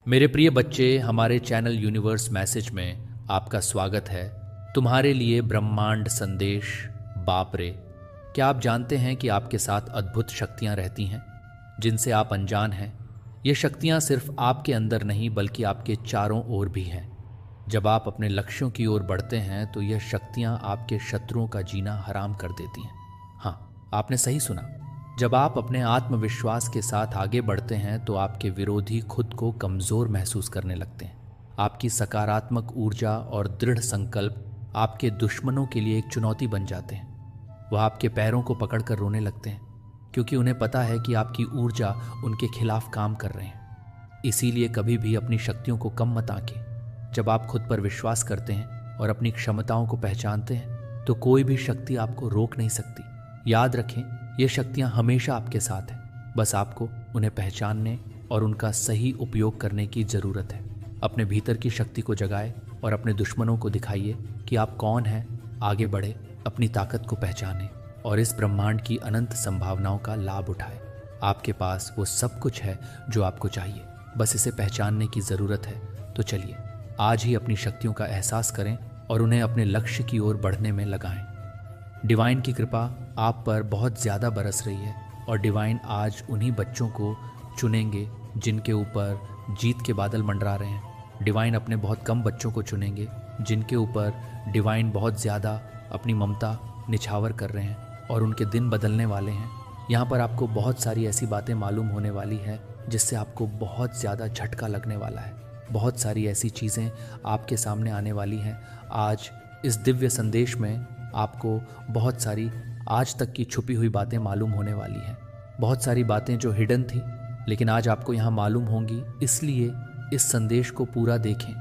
मेरे प्रिय बच्चे, हमारे चैनल यूनिवर्स मैसेज में आपका स्वागत है। तुम्हारे लिए ब्रह्मांड संदेश। बाप रे, क्या आप जानते हैं कि आपके साथ अद्भुत शक्तियां रहती हैं जिनसे आप अनजान हैं। ये शक्तियां सिर्फ आपके अंदर नहीं बल्कि आपके चारों ओर भी हैं। जब आप अपने लक्ष्यों की ओर बढ़ते हैं तो यह शक्तियां आपके शत्रुओं का जीना हराम कर देती हैं। हाँ, आपने सही सुना। जब आप अपने आत्मविश्वास के साथ आगे बढ़ते हैं तो आपके विरोधी खुद को कमज़ोर महसूस करने लगते हैं। आपकी सकारात्मक ऊर्जा और दृढ़ संकल्प आपके दुश्मनों के लिए एक चुनौती बन जाते हैं। वह आपके पैरों को पकड़कर रोने लगते हैं क्योंकि उन्हें पता है कि आपकी ऊर्जा उनके खिलाफ काम कर रहे हैं। इसीलिए कभी भी अपनी शक्तियों को कम मत आंकें। जब आप खुद पर विश्वास करते हैं और अपनी क्षमताओं को पहचानते हैं तो कोई भी शक्ति आपको रोक नहीं सकती। याद रखें, ये शक्तियां हमेशा आपके साथ हैं। बस आपको उन्हें पहचानने और उनका सही उपयोग करने की ज़रूरत है। अपने भीतर की शक्ति को जगाएं और अपने दुश्मनों को दिखाइए कि आप कौन हैं। आगे बढ़े, अपनी ताकत को पहचानें और इस ब्रह्मांड की अनंत संभावनाओं का लाभ उठाएं। आपके पास वो सब कुछ है जो आपको चाहिए, बस इसे पहचानने की ज़रूरत है। तो चलिए आज ही अपनी शक्तियों का एहसास करें और उन्हें अपने लक्ष्य की ओर बढ़ने में लगाएं। डिवाइन की कृपा आप पर बहुत ज़्यादा बरस रही है और डिवाइन आज उन्हीं बच्चों को चुनेंगे जिनके ऊपर जीत के बादल मंडरा रहे हैं। डिवाइन अपने बहुत कम बच्चों को चुनेंगे जिनके ऊपर डिवाइन बहुत ज़्यादा अपनी ममता निछावर कर रहे हैं और उनके दिन बदलने वाले हैं। यहाँ पर आपको बहुत सारी ऐसी बातें मालूम होने वाली है जिससे आपको बहुत ज़्यादा झटका लगने वाला है। बहुत सारी ऐसी चीज़ें आपके सामने आने वाली हैं। आज इस दिव्य संदेश में आपको बहुत सारी आज तक की छुपी हुई बातें मालूम होने वाली हैं। बहुत सारी बातें जो हिडन थी लेकिन आज आपको यहाँ मालूम होंगी। इसलिए इस संदेश को पूरा देखें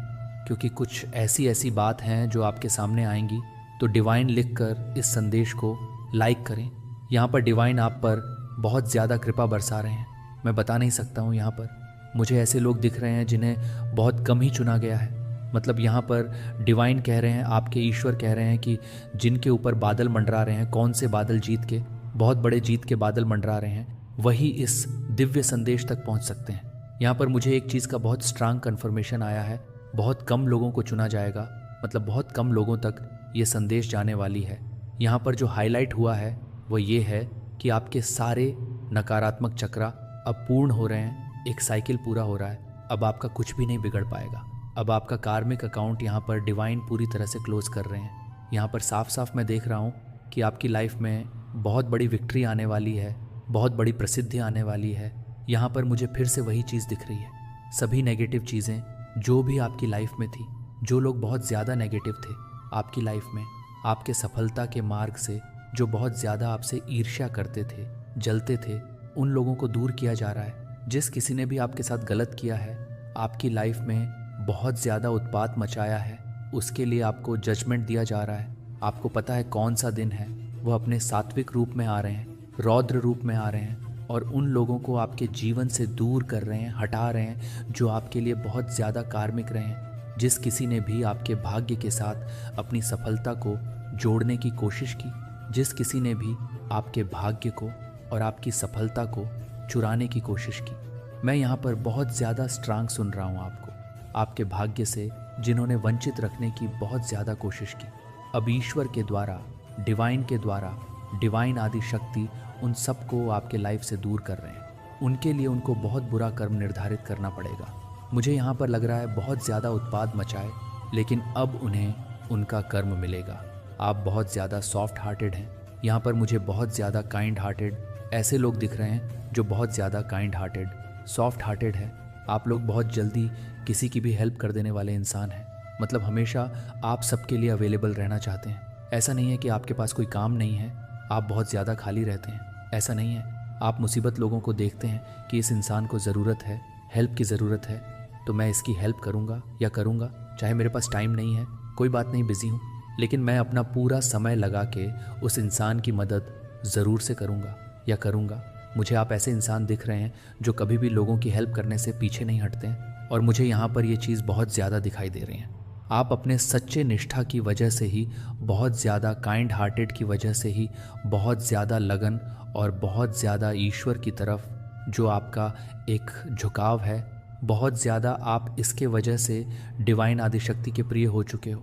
क्योंकि कुछ ऐसी बात हैं जो आपके सामने आएंगी। तो डिवाइन लिखकर इस संदेश को लाइक करें। यहाँ पर डिवाइन आप पर बहुत ज़्यादा कृपा बरसा रहे हैं। मैं बता नहीं सकता हूँ। यहाँ पर मुझे ऐसे लोग दिख रहे हैं जिन्हें बहुत कम ही चुना गया है। मतलब यहाँ पर डिवाइन कह रहे हैं, आपके ईश्वर कह रहे हैं कि जिनके ऊपर बादल मंडरा रहे हैं, कौन से बादल, जीत के, बहुत बड़े जीत के बादल मंडरा रहे हैं, वही इस दिव्य संदेश तक पहुँच सकते हैं। यहाँ पर मुझे एक चीज़ का बहुत स्ट्रांग कन्फर्मेशन आया है। बहुत कम लोगों को चुना जाएगा, मतलब बहुत कम लोगों तक ये संदेश जाने वाली है। यहाँ पर जो हाईलाइट हुआ है वो ये है कि आपके सारे नकारात्मक चक्रा अब पूर्ण हो रहे हैं। एक साइकिल पूरा हो रहा है। अब आपका कुछ भी नहीं बिगड़ पाएगा। अब आपका कार्मिक अकाउंट यहाँ पर डिवाइन पूरी तरह से क्लोज कर रहे हैं। यहाँ पर साफ साफ मैं देख रहा हूँ कि आपकी लाइफ में बहुत बड़ी विक्ट्री आने वाली है, बहुत बड़ी प्रसिद्धि आने वाली है। यहाँ पर मुझे फिर से वही चीज़ दिख रही है। सभी नेगेटिव चीज़ें जो भी आपकी लाइफ में थी, जो लोग बहुत ज़्यादा नेगेटिव थे आपकी लाइफ में, आपके सफलता के मार्ग से जो बहुत ज़्यादा आपसे ईर्ष्या करते थे, जलते थे, उन लोगों को दूर किया जा रहा है। जिस किसी ने भी आपके साथ गलत किया है, आपकी लाइफ में बहुत ज़्यादा उत्पात मचाया है, उसके लिए आपको जजमेंट दिया जा रहा है। आपको पता है कौन सा दिन है। वह अपने सात्विक रूप में आ रहे हैं, रौद्र रूप में आ रहे हैं और उन लोगों को आपके जीवन से दूर कर रहे हैं, हटा रहे हैं जो आपके लिए बहुत ज़्यादा कार्मिक रहे हैं। जिस किसी ने भी आपके भाग्य के साथ अपनी सफलता को जोड़ने की कोशिश की, जिस किसी ने भी आपके भाग्य को और आपकी सफलता को चुराने की कोशिश की, मैं यहाँ पर बहुत ज़्यादा स्ट्रांग सुन रहा हूँ आपको। आपके भाग्य से जिन्होंने वंचित रखने की बहुत ज़्यादा कोशिश की, अब ईश्वर के द्वारा, डिवाइन के द्वारा, डिवाइन आदि शक्ति उन सबको आपके लाइफ से दूर कर रहे हैं। उनके लिए उनको बहुत बुरा कर्म निर्धारित करना पड़ेगा। मुझे यहाँ पर लग रहा है बहुत ज़्यादा उत्पाद मचाए, लेकिन अब उन्हें उनका कर्म मिलेगा। आप बहुत ज़्यादा सॉफ्ट हार्टेड हैं। यहाँ पर मुझे बहुत ज़्यादा काइंड हार्टेड ऐसे लोग दिख रहे हैं जो बहुत ज़्यादा काइंड हार्टेड, सॉफ्ट हार्टेड है। आप लोग बहुत जल्दी किसी की भी हेल्प कर देने वाले इंसान हैं। मतलब हमेशा आप सबके लिए अवेलेबल रहना चाहते हैं। ऐसा नहीं है कि आपके पास कोई काम नहीं है, आप बहुत ज़्यादा खाली रहते हैं। ऐसा नहीं है। आप मुसीबत लोगों को देखते हैं कि इस इंसान को ज़रूरत है, हेल्प की ज़रूरत है, तो मैं इसकी हेल्प करूँगा या करूँगा। चाहे मेरे पास टाइम नहीं है, कोई बात नहीं, बिज़ी हूँ, लेकिन मैं अपना पूरा समय लगा के उस इंसान की मदद ज़रूर से करूँगा या करूँगा। मुझे आप ऐसे इंसान दिख रहे हैं जो कभी भी लोगों की हेल्प करने से पीछे नहीं हटते हैं और मुझे यहाँ पर ये चीज़ बहुत ज़्यादा दिखाई दे रही है। आप अपने सच्चे निष्ठा की वजह से ही, बहुत ज़्यादा काइंड हार्टेड की वजह से ही, बहुत ज़्यादा लगन और बहुत ज़्यादा ईश्वर की तरफ जो आपका एक झुकाव है, बहुत ज़्यादा आप इसके वजह से डिवाइन आदिशक्ति के प्रिय हो चुके हो,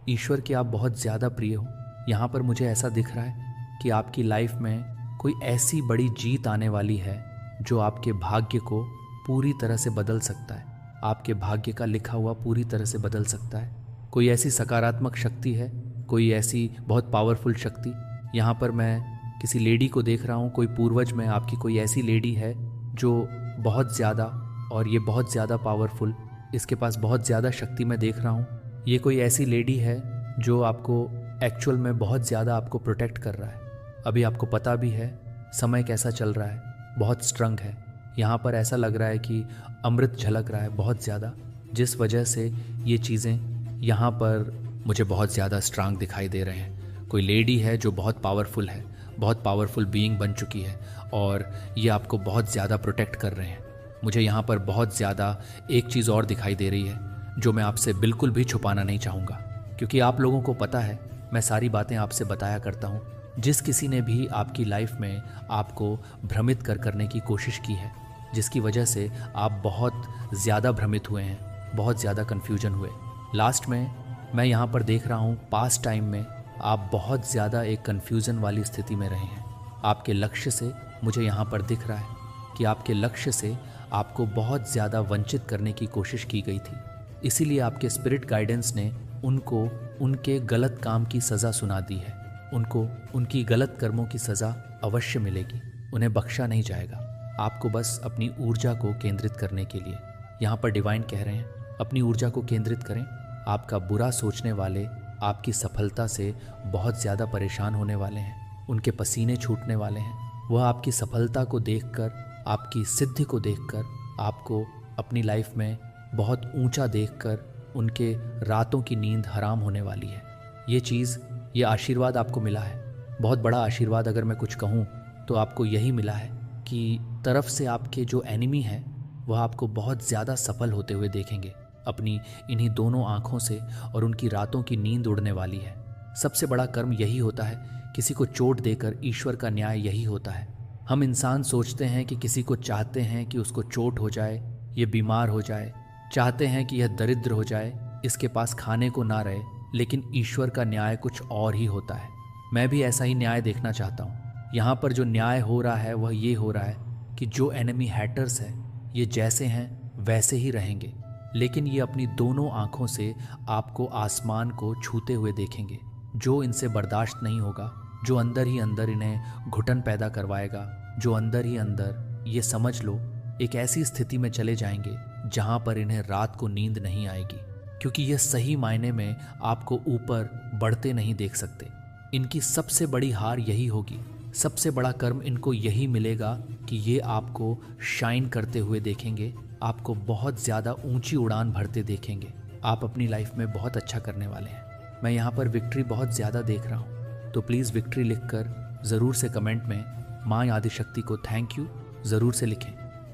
ईश्वर के आप बहुत ज़्यादा प्रिय हो। यहाँ पर मुझे ऐसा दिख रहा है कि आपकी लाइफ में कोई ऐसी बड़ी जीत आने वाली है जो आपके भाग्य को पूरी तरह से बदल सकता है, आपके भाग्य का लिखा हुआ पूरी तरह से बदल सकता है। कोई ऐसी सकारात्मक शक्ति है, कोई ऐसी बहुत पावरफुल शक्ति। यहाँ पर मैं किसी लेडी को देख रहा हूँ, कोई पूर्वज में आपकी कोई ऐसी लेडी है जो बहुत ज़्यादा, और ये बहुत ज़्यादा पावरफुल, इसके पास बहुत ज़्यादा शक्ति मैं देख रहा हूँ। ये कोई ऐसी लेडी है जो आपको एक्चुअल में बहुत ज़्यादा आपको प्रोटेक्ट कर रहा है। अभी आपको पता भी है समय कैसा चल रहा है, बहुत स्ट्रंग है। यहाँ पर ऐसा लग रहा है कि अमृत झलक रहा है बहुत ज़्यादा, जिस वजह से ये चीज़ें यहाँ पर मुझे बहुत ज़्यादा स्ट्रांग दिखाई दे रहे हैं। कोई लेडी है जो बहुत पावरफुल है, बहुत पावरफुल बीइंग बन चुकी है, और ये आपको बहुत ज़्यादा प्रोटेक्ट कर रहे हैं। मुझे यहाँ पर बहुत ज़्यादा एक चीज़ और दिखाई दे रही है जो मैं आपसे बिल्कुल भी छुपाना नहीं चाहूँगा, क्योंकि आप लोगों को पता है मैं सारी बातें आपसे बताया करता हूँ। जिस किसी ने भी आपकी लाइफ में आपको भ्रमित करने की कोशिश की है, जिसकी वजह से आप बहुत ज़्यादा भ्रमित हुए हैं, बहुत ज़्यादा कन्फ्यूजन हुए। लास्ट में मैं यहाँ पर देख रहा हूँ पास्ट टाइम में आप बहुत ज़्यादा एक कन्फ्यूज़न वाली स्थिति में रहे हैं। आपके लक्ष्य से मुझे यहाँ पर दिख रहा है कि आपके लक्ष्य से आपको बहुत ज़्यादा वंचित करने की कोशिश की गई थी, इसीलिए आपके स्पिरिट गाइडेंस ने उनको उनके गलत काम की सज़ा सुना दी है। उनको उनकी गलत कर्मों की सज़ा अवश्य मिलेगी, उन्हें बख्शा नहीं जाएगा। आपको बस अपनी ऊर्जा को केंद्रित करने के लिए यहाँ पर डिवाइन कह रहे हैं, अपनी ऊर्जा को केंद्रित करें। आपका बुरा सोचने वाले आपकी सफलता से बहुत ज़्यादा परेशान होने वाले हैं, उनके पसीने छूटने वाले हैं। वह आपकी सफलता को देखकर, आपकी सिद्धि को देखकर, आपको अपनी लाइफ में बहुत ऊंचा देखकर उनके रातों की नींद हराम होने वाली है। ये चीज़, ये आशीर्वाद आपको मिला है, बहुत बड़ा आशीर्वाद। अगर मैं कुछ कहूँ तो आपको यही मिला है कि तरफ से आपके जो एनिमी हैं वह आपको बहुत ज़्यादा सफल होते हुए देखेंगे अपनी इन्हीं दोनों आँखों से, और उनकी रातों की नींद उड़ने वाली है। सबसे बड़ा कर्म यही होता है, किसी को चोट देकर ईश्वर का न्याय यही होता है। हम इंसान सोचते हैं कि किसी को चाहते हैं कि उसको चोट हो जाए, ये बीमार हो जाए, चाहते हैं कि यह दरिद्र हो जाए, इसके पास खाने को ना रहे, लेकिन ईश्वर का न्याय कुछ और ही होता है। मैं भी ऐसा ही न्याय देखना चाहता हूँ। यहाँ पर जो न्याय हो रहा है वह ये हो रहा है कि जो एनिमी हैटर्स है ये जैसे हैं वैसे ही रहेंगे, लेकिन ये अपनी दोनों आँखों से आपको आसमान को छूते हुए देखेंगे। जो इनसे बर्दाश्त नहीं होगा, जो अंदर ही अंदर इन्हें घुटन पैदा करवाएगा, जो अंदर ही अंदर, ये समझ लो, एक ऐसी स्थिति में चले जाएंगे जहाँ पर इन्हें रात को नींद नहीं आएगी, क्योंकि ये सही मायने में आपको ऊपर बढ़ते नहीं देख सकते। इनकी सबसे बड़ी हार यही होगी, सबसे बड़ा कर्म इनको यही मिलेगा कि ये आपको शाइन करते हुए देखेंगे, आपको बहुत ज़्यादा ऊंची उड़ान भरते देखेंगे। आप अपनी लाइफ में बहुत अच्छा करने वाले हैं। मैं यहाँ पर विक्ट्री बहुत ज़्यादा देख रहा हूँ, तो प्लीज़ विक्ट्री लिखकर ज़रूर से कमेंट में माँ आदिशक्ति को थैंक यू ज़रूर से लिखें।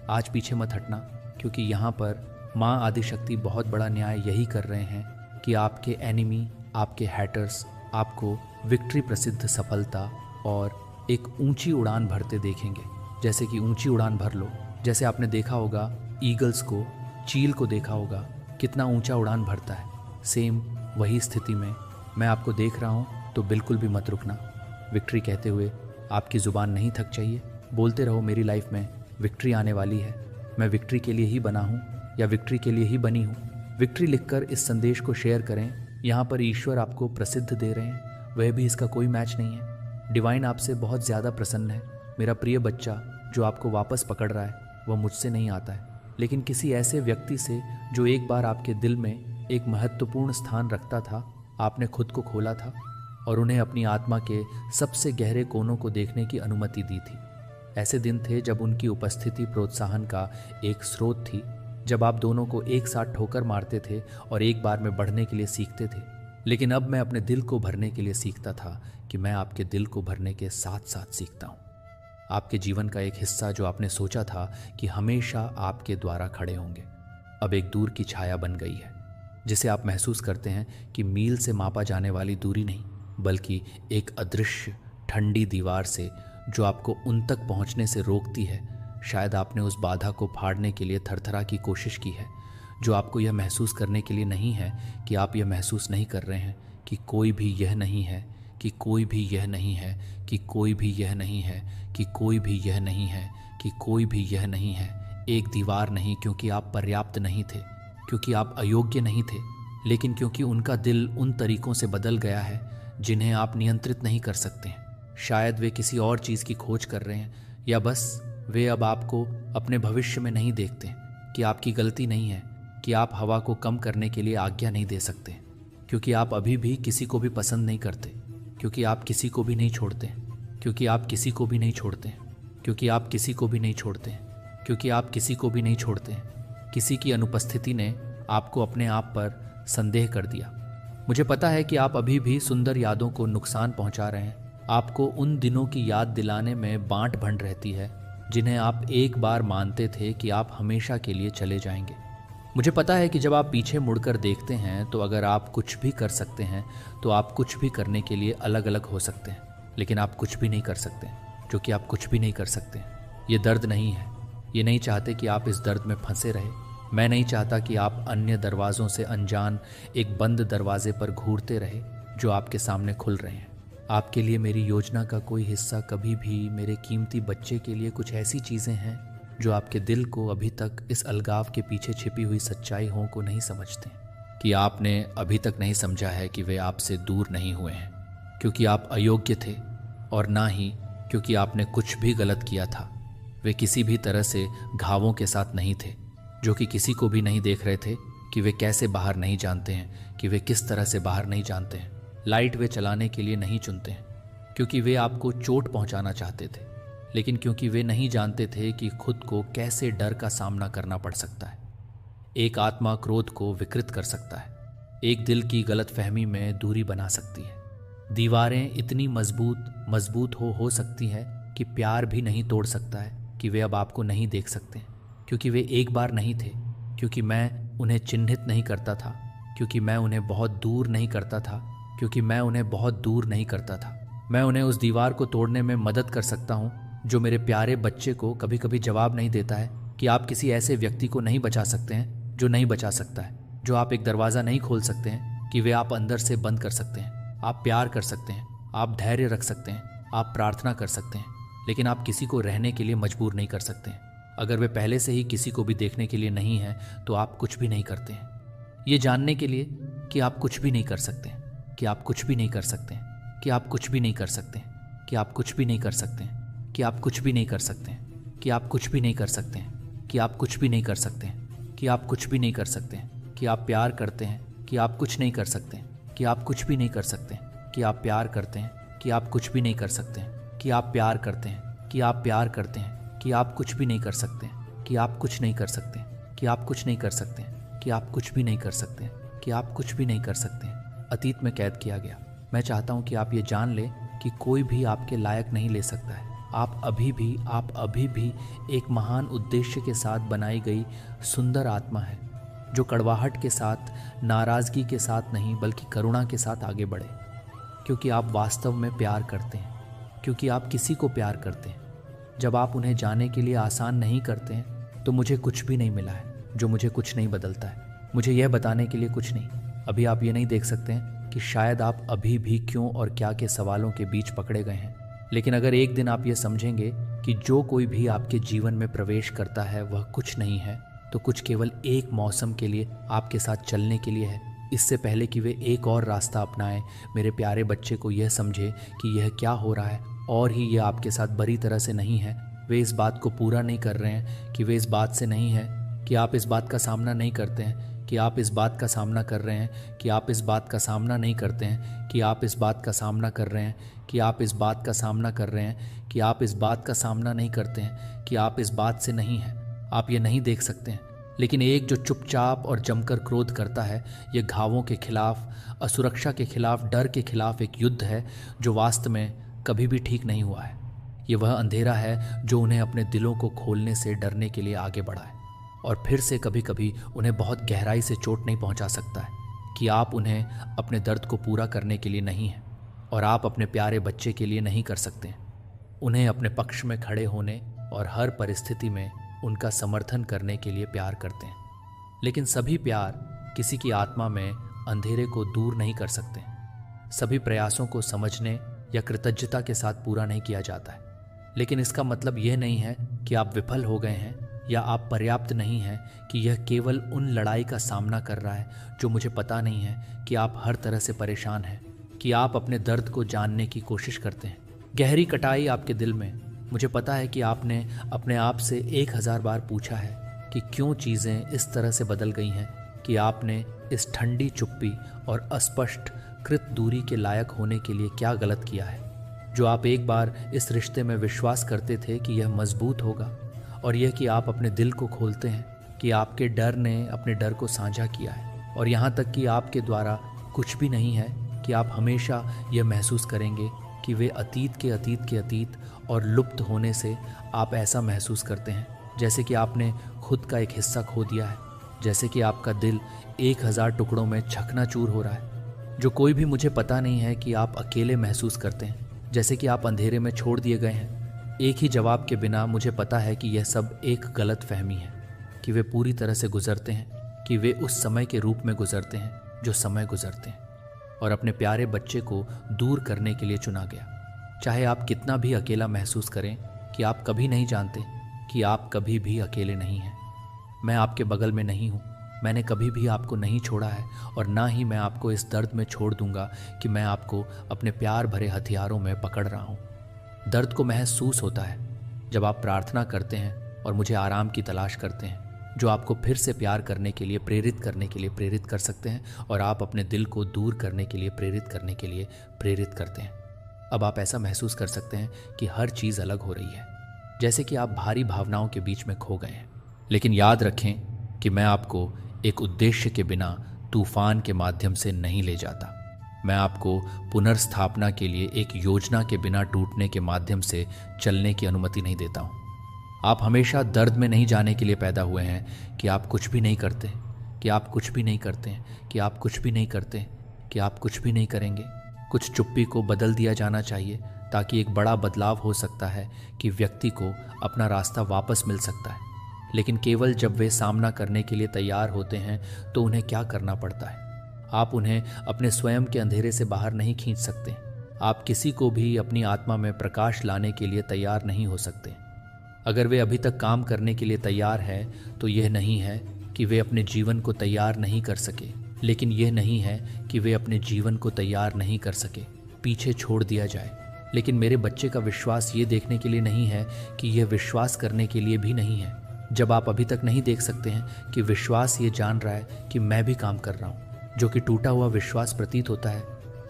आज पीछे मत हटना, क्योंकि यहाँ पर माँ आदिशक्ति बहुत बड़ा न्याय यही कर रहे हैं कि आपके एनिमी, आपके हैटर्स आपको विक्ट्री प्रसिद्ध सफलता और एक ऊंची उड़ान भरते देखेंगे। जैसे कि ऊंची उड़ान भर लो, जैसे आपने देखा होगा ईगल्स को, चील को देखा होगा कितना ऊंचा उड़ान भरता है, सेम वही स्थिति में मैं आपको देख रहा हूँ, तो बिल्कुल भी मत रुकना। विक्ट्री कहते हुए आपकी ज़ुबान नहीं थक चाहिए, बोलते रहो मेरी लाइफ में विक्ट्री आने वाली है, मैं विक्ट्री के लिए ही बना हूँ या विक्ट्री के लिए ही बनी हूँ। विक्ट्री लिखकर इस संदेश को शेयर करें। यहाँ पर ईश्वर आपको प्रसिद्ध दे रहे हैं, वह भी इसका कोई मैच नहीं है। डिवाइन आपसे बहुत ज़्यादा प्रसन्न है। मेरा प्रिय बच्चा जो आपको वापस पकड़ रहा है वह मुझसे नहीं आता है, लेकिन किसी ऐसे व्यक्ति से जो एक बार आपके दिल में एक महत्वपूर्ण स्थान रखता था। आपने खुद को खोला था और उन्हें अपनी आत्मा के सबसे गहरे कोनों को देखने की अनुमति दी थी। ऐसे दिन थे जब उनकी उपस्थिति प्रोत्साहन का एक स्रोत थी, जब आप दोनों को एक साथ ठोकर मारते थे और एक बार में बढ़ने के लिए सीखते थे। लेकिन अब मैं अपने दिल को भरने के लिए सीखता था कि मैं आपके दिल को भरने के साथ साथ सीखता हूँ। आपके जीवन का एक हिस्सा जो आपने सोचा था कि हमेशा आपके द्वारा खड़े होंगे, अब एक दूर की छाया बन गई है, जिसे आप महसूस करते हैं कि मील से मापा जाने वाली दूरी नहीं, बल्कि एक अदृश्य ठंडी दीवार से जो आपको उन तक पहुंचने से रोकती है शायद आपने उस बाधा को फाड़ने के लिए थरथरा की कोशिश की है, जो आपको यह महसूस करने के लिए नहीं है कि आप यह महसूस नहीं कर रहे हैं कि कोई भी यह नहीं है, कि कोई भी यह नहीं है, कि कोई भी यह नहीं है, कि कोई भी यह नहीं है, कि कोई भी यह नहीं है। एक दीवार नहीं क्योंकि आप पर्याप्त नहीं थे, क्योंकि आप अयोग्य नहीं थे, लेकिन क्योंकि उनका दिल उन तरीकों से बदल गया है जिन्हें आप नियंत्रित नहीं कर सकते। शायद वे किसी और चीज़ की खोज कर रहे हैं, या बस वे अब आपको अपने भविष्य में नहीं देखते कि आपकी गलती नहीं है कि आप हवा को कम करने के लिए आज्ञा नहीं दे सकते, क्योंकि आप अभी भी किसी को भी पसंद नहीं करते, क्योंकि आप किसी को भी नहीं छोड़ते, क्योंकि आप किसी को भी नहीं छोड़ते, क्योंकि आप किसी को भी नहीं छोड़ते, क्योंकि आप किसी को भी नहीं छोड़ते। किसी की अनुपस्थिति ने आपको अपने आप पर संदेह कर दिया। मुझे पता है कि आप अभी भी सुंदर यादों को नुकसान पहुंचा रहे हैं। आपको उन दिनों की याद दिलाने में बांट भंड रहती है जिन्हें आप एक बार मानते थे कि आप हमेशा के लिए चले जाएंगे। मुझे पता है कि जब आप पीछे मुड़कर देखते हैं तो अगर आप कुछ भी कर सकते हैं तो आप कुछ भी करने के लिए अलग अलग हो सकते हैं, लेकिन आप कुछ भी नहीं कर सकते, जो कि आप कुछ भी नहीं कर सकते। ये दर्द नहीं है। ये नहीं चाहते कि आप इस दर्द में फंसे रहे। मैं नहीं चाहता कि आप अन्य दरवाज़ों से अनजान एक बंद दरवाजे पर घूरते रहे जो आपके सामने खुल रहे हैं। आपके लिए मेरी योजना का कोई हिस्सा कभी भी मेरे कीमती बच्चे के लिए कुछ ऐसी चीज़ें हैं जो आपके दिल को अभी तक इस अलगाव के पीछे छिपी हुई सच्चाइयों को नहीं समझते, कि आपने अभी तक नहीं समझा है कि वे आपसे दूर नहीं हुए हैं क्योंकि आप अयोग्य थे, और ना ही क्योंकि आपने कुछ भी गलत किया था। वे किसी भी तरह से घावों के साथ नहीं थे, जो कि किसी को भी नहीं देख रहे थे कि वे कैसे बाहर नहीं जानते हैं, कि वे किस तरह से बाहर नहीं जानते हैं। लाइट वे चलाने के लिए नहीं चुनते हैं क्योंकि वे आपको चोट पहुंचाना चाहते थे, लेकिन क्योंकि वे नहीं जानते थे कि खुद को कैसे डर का सामना करना पड़ सकता है। एक आत्मा क्रोध को विकृत कर सकता है, एक दिल की गलतफहमी में दूरी बना सकती है। दीवारें इतनी मजबूत हो सकती है कि प्यार भी नहीं तोड़ सकता है कि वे अब आपको नहीं देख सकते, क्योंकि वे एक बार नहीं थे, क्योंकि मैं उन्हें चिन्हित नहीं करता था, क्योंकि मैं उन्हें बहुत दूर नहीं करता था, क्योंकि मैं उन्हें बहुत दूर नहीं करता था। मैं उन्हें उस दीवार को तोड़ने में मदद कर सकता हूँ जो मेरे प्यारे बच्चे को कभी कभी जवाब नहीं देता है कि आप किसी ऐसे व्यक्ति को नहीं बचा सकते हैं जो नहीं बचा सकता है, जो आप एक दरवाज़ा नहीं खोल सकते हैं कि वे आप अंदर से बंद कर सकते हैं। आप प्यार कर सकते हैं, आप धैर्य रख सकते हैं, आप प्रार्थना कर सकते हैं, लेकिन आप किसी को रहने के लिए मजबूर नहीं कर सकते हैं। अगर वे पहले से ही किसी को भी देखने के लिए नहीं है तो आप कुछ भी नहीं करते हैं, ये जानने के लिए कि आप कुछ भी नहीं कर सकते, कि आप कुछ भी नहीं कर सकते, कि आप कुछ भी नहीं कर सकते, कि आप कुछ भी नहीं कर सकते, कि आप कुछ भी नहीं कर सकते, कि आप कुछ भी नहीं कर सकते, कि आप कुछ भी नहीं कर सकते, कि आप कुछ भी नहीं कर सकते, कि आप प्यार करते हैं, कि आप कुछ नहीं कर सकते, कि आप कुछ भी नहीं कर सकते, कि आप प्यार करते हैं, कि आप कुछ भी नहीं कर सकते, कि आप प्यार करते हैं, कि आप प्यार करते हैं, कि आप कुछ भी नहीं कर सकते, कि आप कुछ नहीं कर सकते, कि आप कुछ नहीं कर सकते, कि आप कुछ भी नहीं कर सकते, कि आप कुछ भी नहीं कर सकते। अतीत में कैद किया गया। मैं चाहता हूं कि आप ये जान लें कि कोई भी आपके लायक नहीं ले सकता है। आप अभी भी एक महान उद्देश्य के साथ बनाई गई सुंदर आत्मा है, जो कड़वाहट के साथ, नाराज़गी के साथ नहीं बल्कि करुणा के साथ आगे बढ़े, क्योंकि आप वास्तव में प्यार करते हैं, क्योंकि आप किसी को प्यार करते हैं। जब आप उन्हें जाने के लिए आसान नहीं करते हैं तो मुझे कुछ भी नहीं मिला है, जो मुझे कुछ नहीं बदलता है। मुझे यह बताने के लिए कुछ नहीं। अभी आप ये नहीं देख सकते हैं कि शायद आप अभी भी क्यों और क्या के सवालों के बीच पकड़े गए हैं, लेकिन अगर एक दिन आप ये समझेंगे कि जो कोई भी आपके जीवन में प्रवेश करता है वह कुछ नहीं है, तो कुछ केवल एक मौसम के लिए आपके साथ चलने के लिए है, इससे पहले कि वे एक और रास्ता अपनाएं। मेरे प्यारे बच्चे को यह समझे कि यह क्या हो रहा है और ही यह आपके साथ बुरी तरह से नहीं है। वे इस बात को पूरा नहीं कर रहे हैं कि वे इस बात से नहीं है कि आप इस बात का सामना नहीं करते हैं, कि आप इस बात का सामना कर रहे हैं, कि आप इस बात का सामना नहीं करते हैं, कि आप इस बात का सामना कर रहे हैं, कि आप इस बात का सामना कर रहे हैं, कि आप इस बात का सामना नहीं करते हैं, कि आप इस बात से नहीं हैं। आप ये नहीं देख सकते हैं, लेकिन एक जो चुपचाप और जमकर क्रोध करता है, ये घावों के खिलाफ, असुरक्षा के खिलाफ, डर के खिलाफ एक युद्ध है जो वास्तव में कभी भी ठीक नहीं हुआ है। ये वह अंधेरा है जो उन्हें अपने दिलों को खोलने से डरने के लिए आगे बढ़ा है, और फिर से कभी कभी उन्हें बहुत गहराई से चोट नहीं पहुंचा सकता है कि आप उन्हें अपने दर्द को पूरा करने के लिए नहीं हैं, और आप अपने प्यारे बच्चे के लिए नहीं कर सकते। उन्हें अपने पक्ष में खड़े होने और हर परिस्थिति में उनका समर्थन करने के लिए प्यार करते हैं। लेकिन सभी प्यार किसी की आत्मा में अंधेरे को दूर नहीं कर सकते। सभी प्रयासों को समझने या कृतज्ञता के साथ पूरा नहीं किया जाता है। लेकिन इसका मतलब यह नहीं है कि आप विफल हो गए हैं या आप पर्याप्त नहीं हैं, कि यह केवल उन लड़ाई का सामना कर रहा है जो मुझे पता नहीं है, कि आप हर तरह से परेशान हैं, कि आप अपने दर्द को जानने की कोशिश करते हैं। गहरी कटाई आपके दिल में। मुझे पता है कि आपने अपने आप से 1000 बार पूछा है कि क्यों चीज़ें इस तरह से बदल गई हैं, कि आपने इस ठंडी चुप्पी और अस्पष्ट कृत दूरी के लायक होने के लिए क्या गलत किया है। जो आप एक बार इस रिश्ते में विश्वास करते थे कि यह मजबूत होगा, और यह कि आप अपने दिल को खोलते हैं, कि आपके डर ने अपने डर को साझा किया है, और यहाँ तक कि आपके द्वारा कुछ भी नहीं है, कि आप हमेशा यह महसूस करेंगे कि वे अतीत के अतीत और लुप्त होने से आप ऐसा महसूस करते हैं जैसे कि आपने खुद का एक हिस्सा खो दिया है, जैसे कि आपका दिल 1000 टुकड़ों में चकनाचूर हो रहा है। जो कोई भी मुझे पता नहीं है कि आप अकेले महसूस करते हैं, जैसे कि आप अंधेरे में छोड़ दिए गए हैं। एक ही जवाब के बिना मुझे पता है कि यह सब एक गलत फहमी है, कि वे पूरी तरह से गुजरते हैं, कि वे उस समय के रूप में गुजरते हैं जो समय गुजरते हैं, और अपने प्यारे बच्चे को दूर करने के लिए चुना गया। चाहे आप कितना भी अकेला महसूस करें, कि आप कभी नहीं जानते कि आप कभी भी अकेले नहीं हैं। मैं आपके बगल में नहीं हूँ। मैंने कभी भी आपको नहीं छोड़ा है, और ना ही मैं आपको इस दर्द में छोड़ दूंगा कि मैं आपको अपने प्यार भरे हथियारों में पकड़ रहा हूँ। दर्द को महसूस होता है जब आप प्रार्थना करते हैं और मुझे आराम की तलाश करते हैं, जो आपको फिर से प्यार करने के लिए प्रेरित कर सकते हैं, और आप अपने दिल को दूर करने के लिए प्रेरित करते हैं। अब आप ऐसा महसूस कर सकते हैं कि हर चीज़ अलग हो रही है, जैसे कि आप भारी भावनाओं के बीच में खो गए हैं। लेकिन याद रखें कि मैं आपको एक उद्देश्य के बिना तूफान के माध्यम से नहीं ले जाता। मैं आपको पुनर्स्थापना के लिए एक योजना के बिना टूटने के माध्यम से चलने की अनुमति नहीं देता हूँ। आप हमेशा दर्द में नहीं जाने के लिए पैदा हुए हैं, कि आप कुछ भी नहीं करते, कि आप कुछ भी नहीं करते, कि आप कुछ भी नहीं करते, कि आप कुछ भी नहीं करेंगे। कुछ चुप्पी को बदल दिया जाना चाहिए, ताकि एक बड़ा बदलाव हो सकता है, कि व्यक्ति को अपना रास्ता वापस मिल सकता है। लेकिन केवल जब वे सामना करने के लिए तैयार होते हैं तो उन्हें क्या करना पड़ता है। आप उन्हें अपने स्वयं के अंधेरे से बाहर नहीं खींच सकते। आप किसी को भी अपनी आत्मा में प्रकाश लाने के लिए तैयार नहीं हो सकते। अगर वे अभी तक काम करने के लिए तैयार है तो यह नहीं है कि वे अपने जीवन को तैयार नहीं कर सके, लेकिन यह नहीं है कि वे अपने जीवन को तैयार नहीं कर सके, पीछे छोड़ दिया जाए। लेकिन मेरे बच्चे का विश्वास ये देखने के लिए नहीं है कि यह विश्वास करने के लिए भी नहीं है। जब आप अभी तक नहीं देख सकते हैं कि विश्वास ये जान रहा है कि मैं भी काम कर रहा हूँ, जो कि टूटा हुआ विश्वास प्रतीत होता है,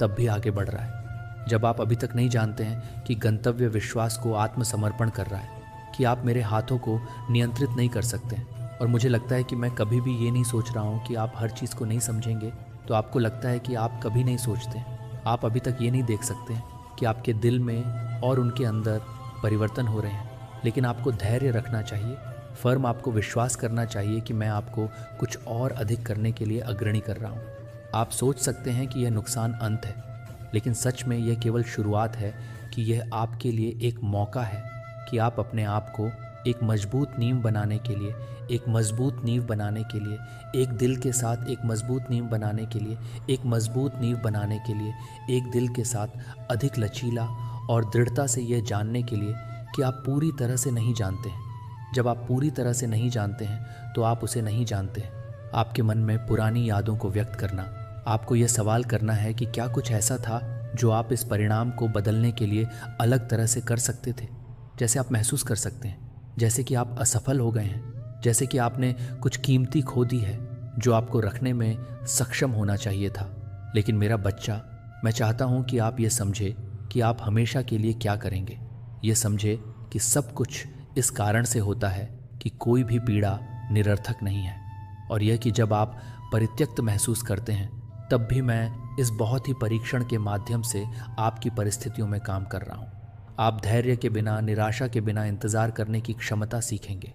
तब भी आगे बढ़ रहा है। जब आप अभी तक नहीं जानते हैं कि गंतव्य विश्वास को आत्मसमर्पण कर रहा है, कि आप मेरे हाथों को नियंत्रित नहीं कर सकते। और मुझे लगता है कि मैं कभी भी ये नहीं सोच रहा हूँ कि आप हर चीज़ को नहीं समझेंगे, तो आपको लगता है कि आप कभी नहीं सोचते। आप अभी तक ये नहीं देख सकते कि आपके दिल में और उनके अंदर परिवर्तन हो रहे हैं। लेकिन आपको धैर्य रखना चाहिए, फर्म आपको विश्वास करना चाहिए कि मैं आपको कुछ और अधिक करने के लिए अग्रणी कर रहा हूँ। आप सोच सकते हैं कि यह नुकसान अंत है, लेकिन सच में यह केवल शुरुआत है, कि यह आपके लिए एक मौका है कि आप अपने आप को एक मजबूत नींव बनाने के लिए, एक मजबूत नींव बनाने के लिए, एक दिल के साथ एक मजबूत नींव बनाने के लिए, एक मजबूत नींव बनाने के लिए, एक दिल के साथ अधिक लचीला और दृढ़ता से यह जानने के लिए कि आप पूरी तरह से नहीं जानते हैं। जब आप पूरी तरह से नहीं जानते हैं तो आप उसे नहीं जानते हैं। आपके मन में पुरानी यादों को व्यक्त करना, आपको यह सवाल करना है कि क्या कुछ ऐसा था जो आप इस परिणाम को बदलने के लिए अलग तरह से कर सकते थे। जैसे आप महसूस कर सकते हैं जैसे कि आप असफल हो गए हैं, जैसे कि आपने कुछ कीमती खो दी है जो आपको रखने में सक्षम होना चाहिए था। लेकिन मेरा बच्चा, मैं चाहता हूँ कि आप ये समझे कि आप हमेशा के लिए क्या करेंगे। ये समझे कि सब कुछ इस कारण से होता है कि कोई भी पीड़ा निरर्थक नहीं है, और यह कि जब आप परित्यक्त महसूस करते हैं तब भी मैं इस बहुत ही परीक्षण के माध्यम से आपकी परिस्थितियों में काम कर रहा हूँ। आप धैर्य के बिना, निराशा के बिना इंतजार करने की क्षमता सीखेंगे,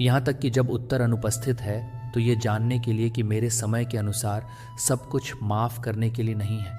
यहाँ तक कि जब उत्तर अनुपस्थित है तो ये जानने के लिए कि मेरे समय के अनुसार सब कुछ माफ़ करने के लिए नहीं है,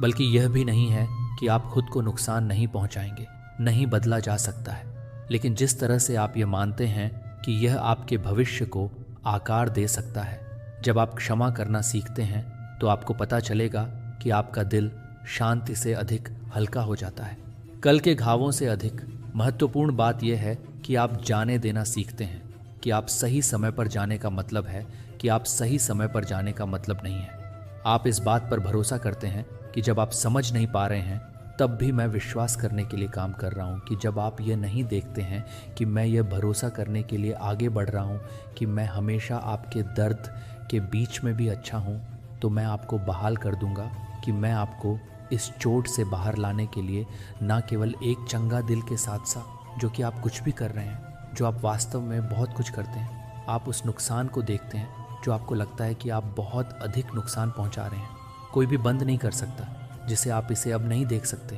बल्कि यह भी नहीं है कि आप खुद को नुकसान नहीं पहुँचाएंगे। नहीं बदला जा सकता है। लेकिन जिस तरह से आप ये मानते हैं कि यह आपके भविष्य को आकार दे सकता है, जब आप क्षमा करना सीखते हैं तो आपको पता चलेगा कि आपका दिल शांति से अधिक हल्का हो जाता है। कल के घावों से अधिक महत्वपूर्ण बात यह है कि आप जाने देना सीखते हैं कि आप सही समय पर जाने का मतलब है कि आप सही समय पर जाने का मतलब नहीं है। आप इस बात पर भरोसा करते हैं कि जब आप समझ नहीं पा रहे हैं तब भी मैं विश्वास करने के लिए काम कर रहा हूँ कि जब आप ये नहीं देखते हैं कि मैं ये भरोसा करने के लिए आगे बढ़ रहा हूँ कि मैं हमेशा आपके दर्द के बीच में भी अच्छा हूँ, तो मैं आपको बहाल कर दूंगा कि मैं आपको इस चोट से बाहर लाने के लिए ना केवल एक चंगा दिल के साथ साथ जो कि आप कुछ भी कर रहे हैं, जो आप वास्तव में बहुत कुछ करते हैं, आप उस नुकसान को देखते हैं जो आपको लगता है कि आप बहुत अधिक नुकसान पहुंचा रहे हैं। कोई भी बंद नहीं कर सकता जिसे आप इसे अब नहीं देख सकते,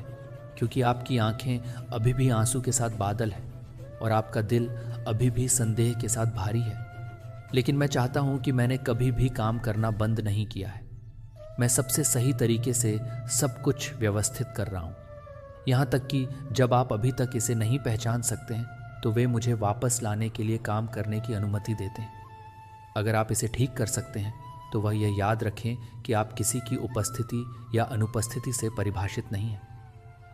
क्योंकि आपकी आंखें अभी भी आंसू के साथ बादल है और आपका दिल अभी भी संदेह के साथ भारी है। लेकिन मैं चाहता हूं कि मैंने कभी भी काम करना बंद नहीं किया है। मैं सबसे सही तरीके से सब कुछ व्यवस्थित कर रहा हूं, यहां तक कि जब आप अभी तक इसे नहीं पहचान सकते हैं तो वे मुझे वापस लाने के लिए काम करने की अनुमति देते हैं। अगर आप इसे ठीक कर सकते हैं तो वह यह याद रखें कि आप किसी की उपस्थिति या अनुपस्थिति से परिभाषित नहीं हैं।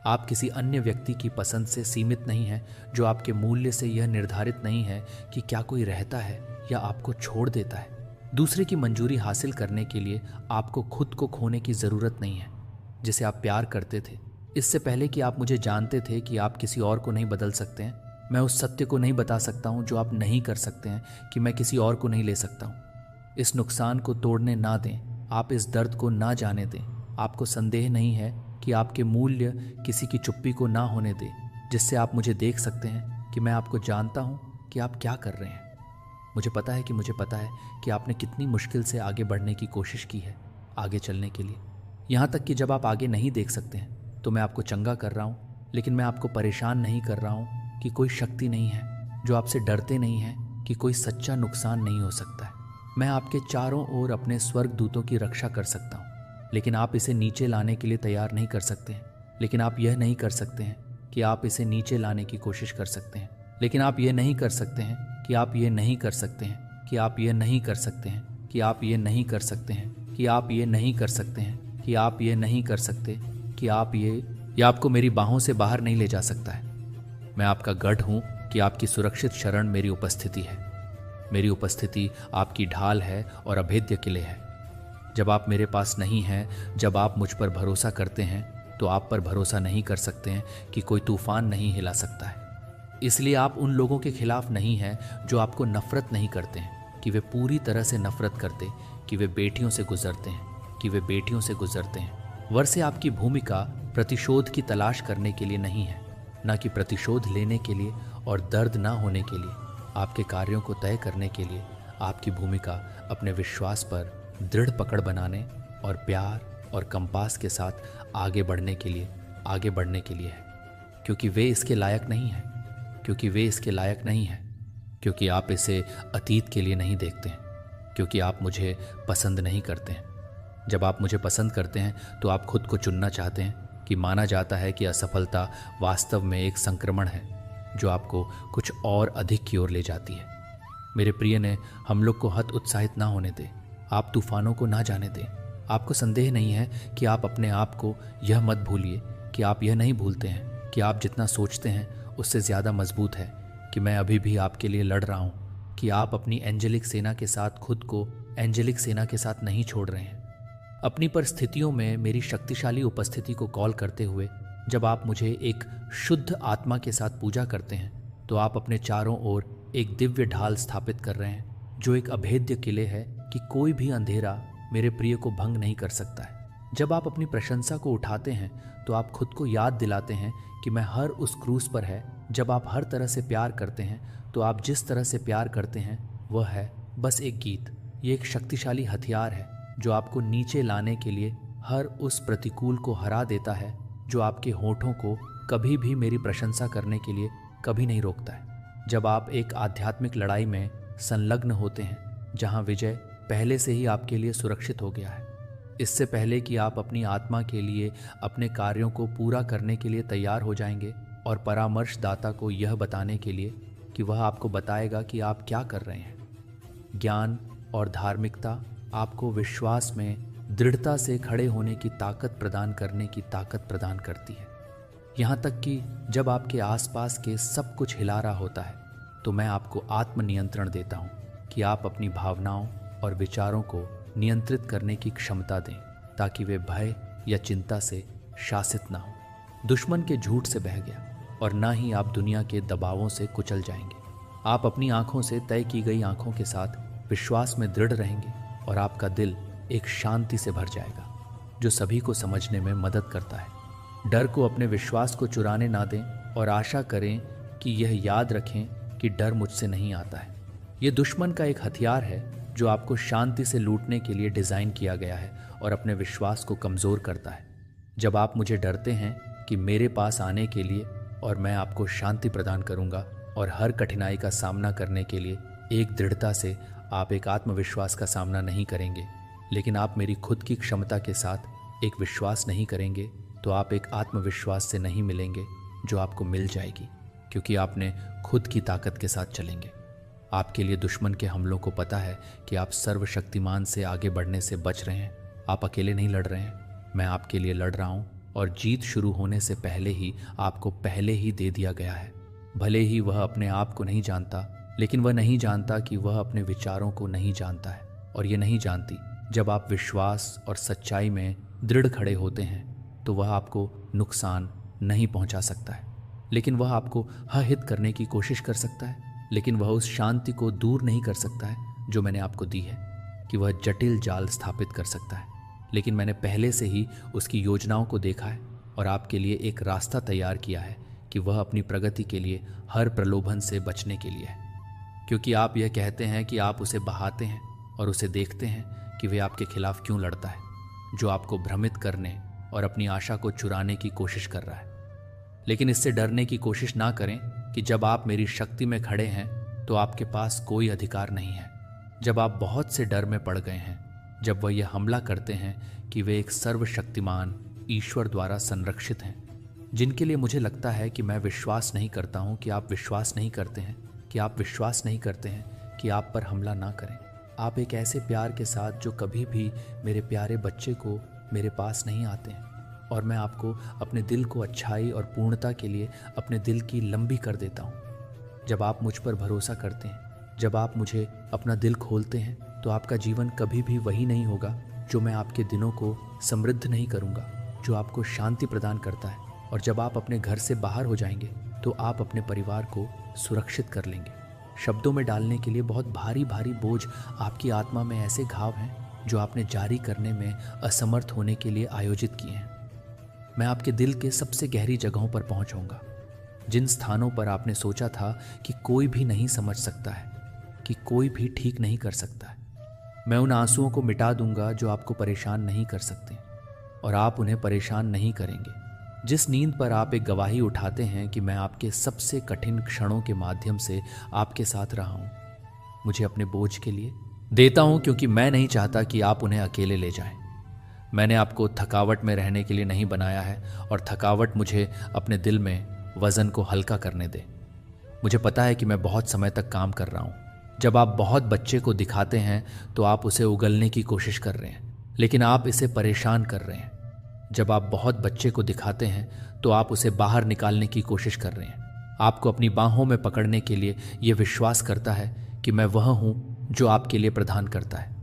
आप किसी अन्य व्यक्ति की पसंद से सीमित नहीं हैं, जो आपके मूल्य से यह निर्धारित नहीं है कि क्या कोई रहता है या आपको छोड़ देता है। दूसरे की मंजूरी हासिल करने के लिए आपको खुद को खोने की ज़रूरत नहीं है, जिसे आप प्यार करते थे। इससे पहले कि आप मुझे जानते थे कि आप किसी और को नहीं बदल सकते हैं, मैं उस सत्य को नहीं बता सकता हूं जो आप नहीं कर सकते हैं कि मैं किसी और को नहीं ले सकता हूं। इस नुकसान को तोड़ने ना दें, आप इस दर्द को ना जाने दें। आपको संदेह नहीं है कि आपके मूल्य किसी की चुप्पी को ना होने दें, जिससे आप मुझे देख सकते हैं कि मैं आपको जानता हूं कि आप क्या कर रहे हैं। मुझे पता है कि आपने कितनी मुश्किल से आगे बढ़ने की कोशिश की है, आगे चलने के लिए। यहाँ तक कि जब आप आगे नहीं देख सकते हैं तो मैं आपको चंगा कर रहा हूँ, लेकिन मैं आपको परेशान नहीं कर रहा हूँ कि कोई शक्ति नहीं है, जो आपसे डरते नहीं हैं कि कोई सच्चा नुकसान नहीं हो सकता है। मैं आपके चारों ओर अपने स्वर्ग दूतों की रक्षा कर सकता हूँ, लेकिन आप इसे नीचे लाने के लिए तैयार नहीं कर सकते हैं। लेकिन आप यह नहीं कर सकते हैं कि आप इसे नीचे लाने की कोशिश कर सकते हैं। लेकिन आप यह नहीं कर सकते हैं कि आप ये नहीं कर सकते हैं कि आप ये नहीं कर सकते हैं कि आप ये नहीं कर सकते हैं कि आप ये नहीं कर सकते हैं कि आप ये नहीं कर सकते कि आप ये आपको मेरी बाहों से बाहर नहीं ले जा सकता है। मैं आपका गढ़ हूँ कि आपकी सुरक्षित शरण मेरी उपस्थिति है। मेरी उपस्थिति आपकी ढाल है और अभेद्य किले है। जब आप मेरे पास नहीं हैं, जब आप मुझ पर भरोसा करते हैं, तो आप पर भरोसा नहीं कर सकते हैं कि कोई तूफान नहीं हिला सकता है। इसलिए आप उन लोगों के खिलाफ नहीं हैं जो आपको नफरत नहीं करते हैं कि वे पूरी तरह से नफरत करते, कि वे बेटियों से गुजरते हैं, कि वे बेटियों से गुजरते हैं। वैसे आपकी भूमिका प्रतिशोध की तलाश करने के लिए नहीं है, न कि प्रतिशोध लेने के लिए और दर्द ना होने के लिए। आपके कार्यों को तय करने के लिए आपकी भूमिका अपने विश्वास पर दृढ़ पकड़ बनाने और प्यार और कंपास के साथ आगे बढ़ने के लिए है, क्योंकि वे इसके लायक नहीं हैं, क्योंकि आप इसे अतीत के लिए नहीं देखते हैं, क्योंकि आप मुझे पसंद नहीं करते हैं। जब आप मुझे पसंद करते हैं तो आप खुद को चुनना चाहते हैं कि माना जाता है कि असफलता वास्तव में एक संक्रमण है जो आपको कुछ और अधिक की ओर ले जाती है। मेरे प्रिय ने हम लोग को हत उत्साहित ना होने दें, आप तूफानों को ना जाने दें। आपको संदेह नहीं है कि आप अपने आप को यह मत भूलिए कि आप यह नहीं भूलते हैं कि आप जितना सोचते हैं उससे ज़्यादा मजबूत है, कि मैं अभी भी आपके लिए लड़ रहा हूँ, कि आप अपनी एंजेलिक सेना के साथ खुद को एंजेलिक सेना के साथ नहीं छोड़ रहे हैं। अपनी परिस्थितियों में मेरी शक्तिशाली उपस्थिति को कॉल करते हुए जब आप मुझे एक शुद्ध आत्मा के साथ पूजा करते हैं तो आप अपने चारों ओर एक दिव्य ढाल स्थापित कर रहे हैं, जो एक अभेद्य किले है कि कोई भी अंधेरा मेरे प्रिय को भंग नहीं कर सकता है। जब आप अपनी प्रशंसा को उठाते हैं तो आप खुद को याद दिलाते हैं कि मैं हर उस क्रूज पर है। जब आप हर तरह से प्यार करते हैं तो आप जिस तरह से प्यार करते हैं वह है बस एक गीत। ये एक शक्तिशाली हथियार है जो आपको नीचे लाने के लिए हर उस प्रतिकूल को हरा देता है जो आपके होठों को कभी भी मेरी प्रशंसा करने के लिए कभी नहीं रोकता है। जब आप एक आध्यात्मिक लड़ाई में संलग्न होते हैं जहां विजय पहले से ही आपके लिए सुरक्षित हो गया है, इससे पहले कि आप अपनी आत्मा के लिए अपने कार्यों को पूरा करने के लिए तैयार हो जाएंगे और परामर्शदाता को यह बताने के लिए कि वह आपको बताएगा कि आप क्या कर रहे हैं। ज्ञान और धार्मिकता आपको विश्वास में दृढ़ता से खड़े होने की ताकत प्रदान करने की ताकत प्रदान करती है। यहाँ तक कि जब आपके आसपास के सब कुछ हिला रहा होता है तो मैं आपको आत्मनियंत्रण देता हूँ कि आप अपनी भावनाओं और विचारों को नियंत्रित करने की क्षमता दें ताकि वे भय या चिंता से शासित ना हो। दुश्मन के झूठ से बह गया और ना ही आप दुनिया के दबावों से कुचल जाएंगे। आप अपनी आंखों से तय की गई आंखों के साथ विश्वास में दृढ़ रहेंगे और आपका दिल एक शांति से भर जाएगा जो सभी को समझने में मदद करता है। डर को अपने विश्वास को चुराने ना दें और आशा करें कि यह याद रखें कि डर मुझसे नहीं आता है। यह दुश्मन का एक हथियार है जो आपको शांति से लूटने के लिए डिज़ाइन किया गया है और अपने विश्वास को कमज़ोर करता है। जब आप मुझे डरते हैं कि मेरे पास आने के लिए और मैं आपको शांति प्रदान करूंगा और हर कठिनाई का सामना करने के लिए एक दृढ़ता से आप एक आत्मविश्वास का सामना नहीं करेंगे, लेकिन आप मेरी खुद की क्षमता के साथ एक विश्वास नहीं करेंगे, तो आप एक आत्मविश्वास से नहीं मिलेंगे जो आपको मिल जाएगी, क्योंकि आपने खुद की ताकत के साथ चलेंगे। आपके लिए दुश्मन के हमलों को पता है कि आप सर्वशक्तिमान से आगे बढ़ने से बच रहे हैं। आप अकेले नहीं लड़ रहे हैं, मैं आपके लिए लड़ रहा हूं और जीत शुरू होने से पहले ही आपको पहले ही दे दिया गया है। भले ही वह अपने आप को नहीं जानता, लेकिन वह नहीं जानता कि वह अपने विचारों को नहीं जानता है, और ये नहीं जानती जब आप विश्वास और सच्चाई में दृढ़ खड़े होते हैं तो वह आपको नुकसान नहीं पहुंचा सकता है, लेकिन वह आपको अहित करने की कोशिश कर सकता है। लेकिन वह उस शांति को दूर नहीं कर सकता है जो मैंने आपको दी है कि वह जटिल जाल स्थापित कर सकता है, लेकिन मैंने पहले से ही उसकी योजनाओं को देखा है और आपके लिए एक रास्ता तैयार किया है कि वह अपनी प्रगति के लिए हर प्रलोभन से बचने के लिए है। क्योंकि आप यह कहते हैं कि आप उसे बहाते हैं और उसे देखते हैं कि वह आपके खिलाफ क्यों लड़ता है, जो आपको भ्रमित करने और अपनी आशा को चुराने की कोशिश कर रहा है। लेकिन इससे डरने की कोशिश ना करें कि जब आप मेरी शक्ति में खड़े हैं तो आपके पास कोई अधिकार नहीं है। जब आप बहुत से डर में पड़ गए हैं, जब वह यह हमला करते हैं कि वे एक सर्वशक्तिमान ईश्वर द्वारा संरक्षित हैं, जिनके लिए मुझे लगता है कि मैं विश्वास नहीं करता हूं कि आप विश्वास नहीं करते हैं, कि आप विश्वास नहीं करते हैं कि आप पर हमला ना करें। आप एक ऐसे प्यार के साथ जो कभी भी मेरे प्यारे बच्चे को मेरे पास नहीं आते हैं, और मैं आपको अपने दिल को अच्छाई और पूर्णता के लिए अपने दिल की लंबी कर देता हूँ। जब आप मुझ पर भरोसा करते हैं, जब आप मुझे अपना दिल खोलते हैं, तो आपका जीवन कभी भी वही नहीं होगा जो मैं आपके दिनों को समृद्ध नहीं करूँगा, जो आपको शांति प्रदान करता है। और जब आप अपने घर से बाहर हो जाएंगे तो आप अपने परिवार को सुरक्षित कर लेंगे। शब्दों में डालने के लिए बहुत भारी भारी बोझ आपकी आत्मा में ऐसे घाव हैं जो आपने जारी करने में असमर्थ होने के लिए आयोजित किए हैं। मैं आपके दिल के सबसे गहरी जगहों पर पहुंचूंगा, जिन स्थानों पर आपने सोचा था कि कोई भी नहीं समझ सकता है, कि कोई भी ठीक नहीं कर सकता है। मैं उन आंसुओं को मिटा दूंगा जो आपको परेशान नहीं कर सकते, और आप उन्हें परेशान नहीं करेंगे। जिस नींद पर आप एक गवाही उठाते हैं कि मैं आपके सबसे कठिन क्षणों के माध्यम से आपके साथ रहा हूं, मुझे अपने बोझ के लिए देता हूं, क्योंकि मैं नहीं चाहता कि आप उन्हें अकेले ले जाएं। मैंने आपको थकावट में रहने के लिए नहीं बनाया है, और थकावट मुझे अपने दिल में वजन को हल्का करने दे। मुझे पता है कि मैं बहुत समय तक काम कर रहा हूं। जब आप बहुत बच्चे को दिखाते हैं तो आप उसे उगलने की कोशिश कर रहे हैं, लेकिन आप इसे परेशान कर रहे हैं। जब आप बहुत बच्चे को दिखाते हैं तो आप उसे बाहर निकालने की कोशिश कर रहे हैं। आपको अपनी बाहों में पकड़ने के लिए यह विश्वास करता है कि मैं वह हूं जो आपके लिए प्रदान करता है।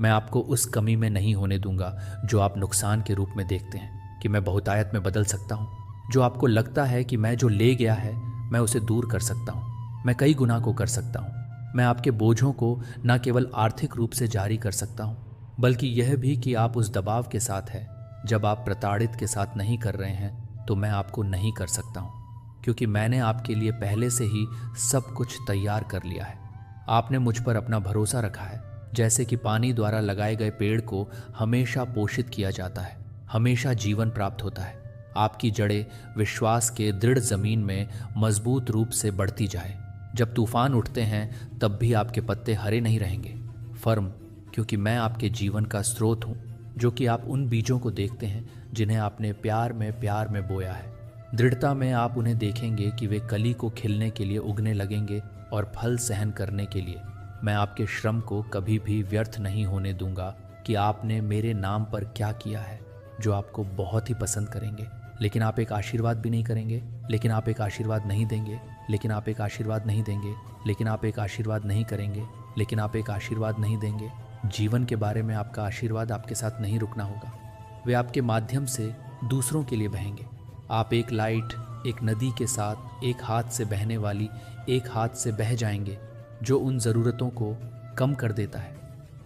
मैं आपको उस कमी में नहीं होने दूंगा जो आप नुकसान के रूप में देखते हैं, कि मैं बहुतायत में बदल सकता हूं। जो आपको लगता है कि मैं जो ले गया है मैं उसे दूर कर सकता हूं, मैं कई गुना को कर सकता हूं। मैं आपके बोझों को न केवल आर्थिक रूप से जारी कर सकता हूं, बल्कि यह भी कि आप उस दबाव के साथ है जब आप प्रताड़ित के साथ नहीं कर रहे हैं, तो मैं आपको नहीं कर सकता हूं, क्योंकि मैंने आपके लिए पहले से ही सब कुछ तैयार कर लिया है। आपने मुझ पर अपना भरोसा रखा है, जैसे कि पानी द्वारा लगाए गए पेड़ को हमेशा पोषित किया जाता है, हमेशा जीवन प्राप्त होता है। आपकी जड़ें विश्वास के दृढ़ जमीन में मजबूत रूप से बढ़ती जाए। जब तूफान उठते हैं तब भी आपके पत्ते हरे नहीं रहेंगे, फर्म, क्योंकि मैं आपके जीवन का स्रोत हूं, जो कि आप उन बीजों को देखते हैं जिन्हें आपने प्यार में बोया है। दृढ़ता में आप उन्हें देखेंगे कि वे कली को खिलने के लिए उगने लगेंगे और फल सहन करने के लिए। मैं आपके श्रम को कभी भी व्यर्थ नहीं होने दूंगा कि आपने मेरे नाम पर क्या किया है, जो आपको बहुत ही पसंद करेंगे। लेकिन आप एक आशीर्वाद भी नहीं करेंगे, लेकिन आप एक आशीर्वाद नहीं देंगे, लेकिन आप एक आशीर्वाद नहीं देंगे, लेकिन आप एक आशीर्वाद नहीं करेंगे, लेकिन आप एक आशीर्वाद नहीं देंगे। जीवन के बारे में आपका आशीर्वाद आपके साथ नहीं रुकना होगा। वे आपके माध्यम से दूसरों के लिए बहेंगे। आप एक लाइट, एक नदी के साथ एक हाथ से बहने वाली एक हाथ से बह जाएंगे, जो उन ज़रूरतों को कम कर देता है।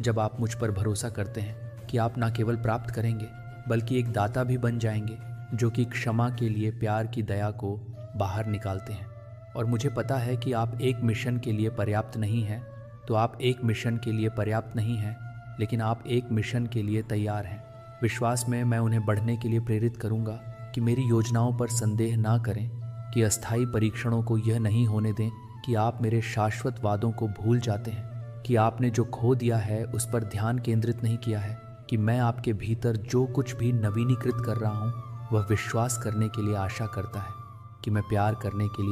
जब आप मुझ पर भरोसा करते हैं कि आप न केवल प्राप्त करेंगे बल्कि एक दाता भी बन जाएंगे, जो कि क्षमा के लिए प्यार की दया को बाहर निकालते हैं। और मुझे पता है कि आप एक मिशन के लिए पर्याप्त नहीं हैं, तो आप एक मिशन के लिए पर्याप्त नहीं हैं, लेकिन आप एक मिशन के लिए तैयार हैं। विश्वास में मैं उन्हें बढ़ने के लिए प्रेरित करूंगा कि मेरी योजनाओं पर संदेह ना करें, कि अस्थायी परीक्षणों को यह नहीं होने दें कि आप मेरे शाश्वत वादों को भूल जाते हैं, कि आपने जो खो दिया है उस पर ध्यान केंद्रित नहीं किया है, कि मैं आपके भीतर जो कुछ भी नवीनीकृत कर रहा हूँ वह विश्वास करने के लिए आशा करता है कि मैं प्यार करने के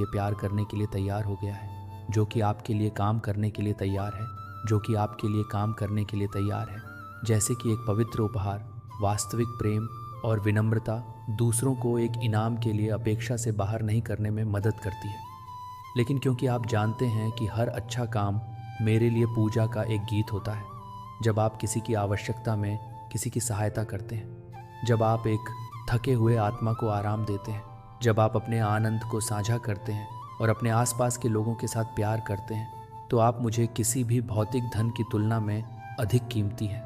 लिए तैयार हो गया है, जो कि आपके लिए काम करने के लिए तैयार है, जो कि आपके लिए काम करने के लिए तैयार है। जैसे कि एक पवित्र उपहार, वास्तविक प्रेम और विनम्रता दूसरों को एक इनाम के लिए अपेक्षा से बाहर नहीं करने में मदद करती है। लेकिन क्योंकि आप जानते हैं कि हर अच्छा काम मेरे लिए पूजा का एक गीत होता है, जब आप किसी की आवश्यकता में किसी की सहायता करते हैं, जब आप एक थके हुए आत्मा को आराम देते हैं, जब आप अपने आनंद को साझा करते हैं और अपने आसपास के लोगों के साथ प्यार करते हैं, तो आप मुझे किसी भी भौतिक धन की तुलना में अधिक कीमती हैं,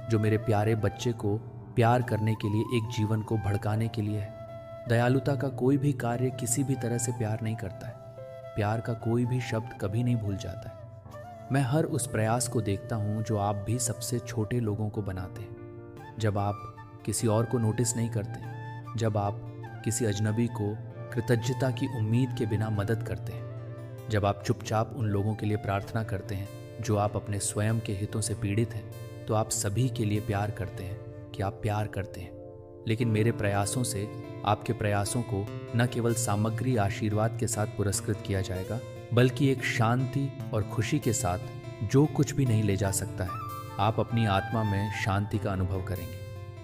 जो मेरे प्यारे बच्चे को प्यार करने के लिए एक जीवन को भड़काने के लिए है। दयालुता का कोई भी कार्य किसी भी तरह से प्यार नहीं करता है। प्यार का कोई भी शब्द कभी नहीं भूल जाता है। मैं हर उस प्रयास को देखता हूँ जो आप भी सबसे छोटे लोगों को बनाते हैं। जब आप किसी और को नोटिस नहीं करते, जब आप किसी अजनबी को कृतज्ञता की उम्मीद के बिना मदद करते हैं, जब आप चुपचाप उन लोगों के लिए प्रार्थना करते हैं जो आप अपने स्वयं के हितों से पीड़ित हैं, तो आप सभी के लिए प्यार करते हैं कि आप प्यार करते हैं। लेकिन मेरे प्रयासों से आपके प्रयासों को न केवल सामग्री आशीर्वाद के साथ पुरस्कृत किया जाएगा, बल्कि एक शांति और खुशी के साथ जो कुछ भी नहीं ले जा सकता है। आप अपनी आत्मा में शांति का अनुभव करेंगे,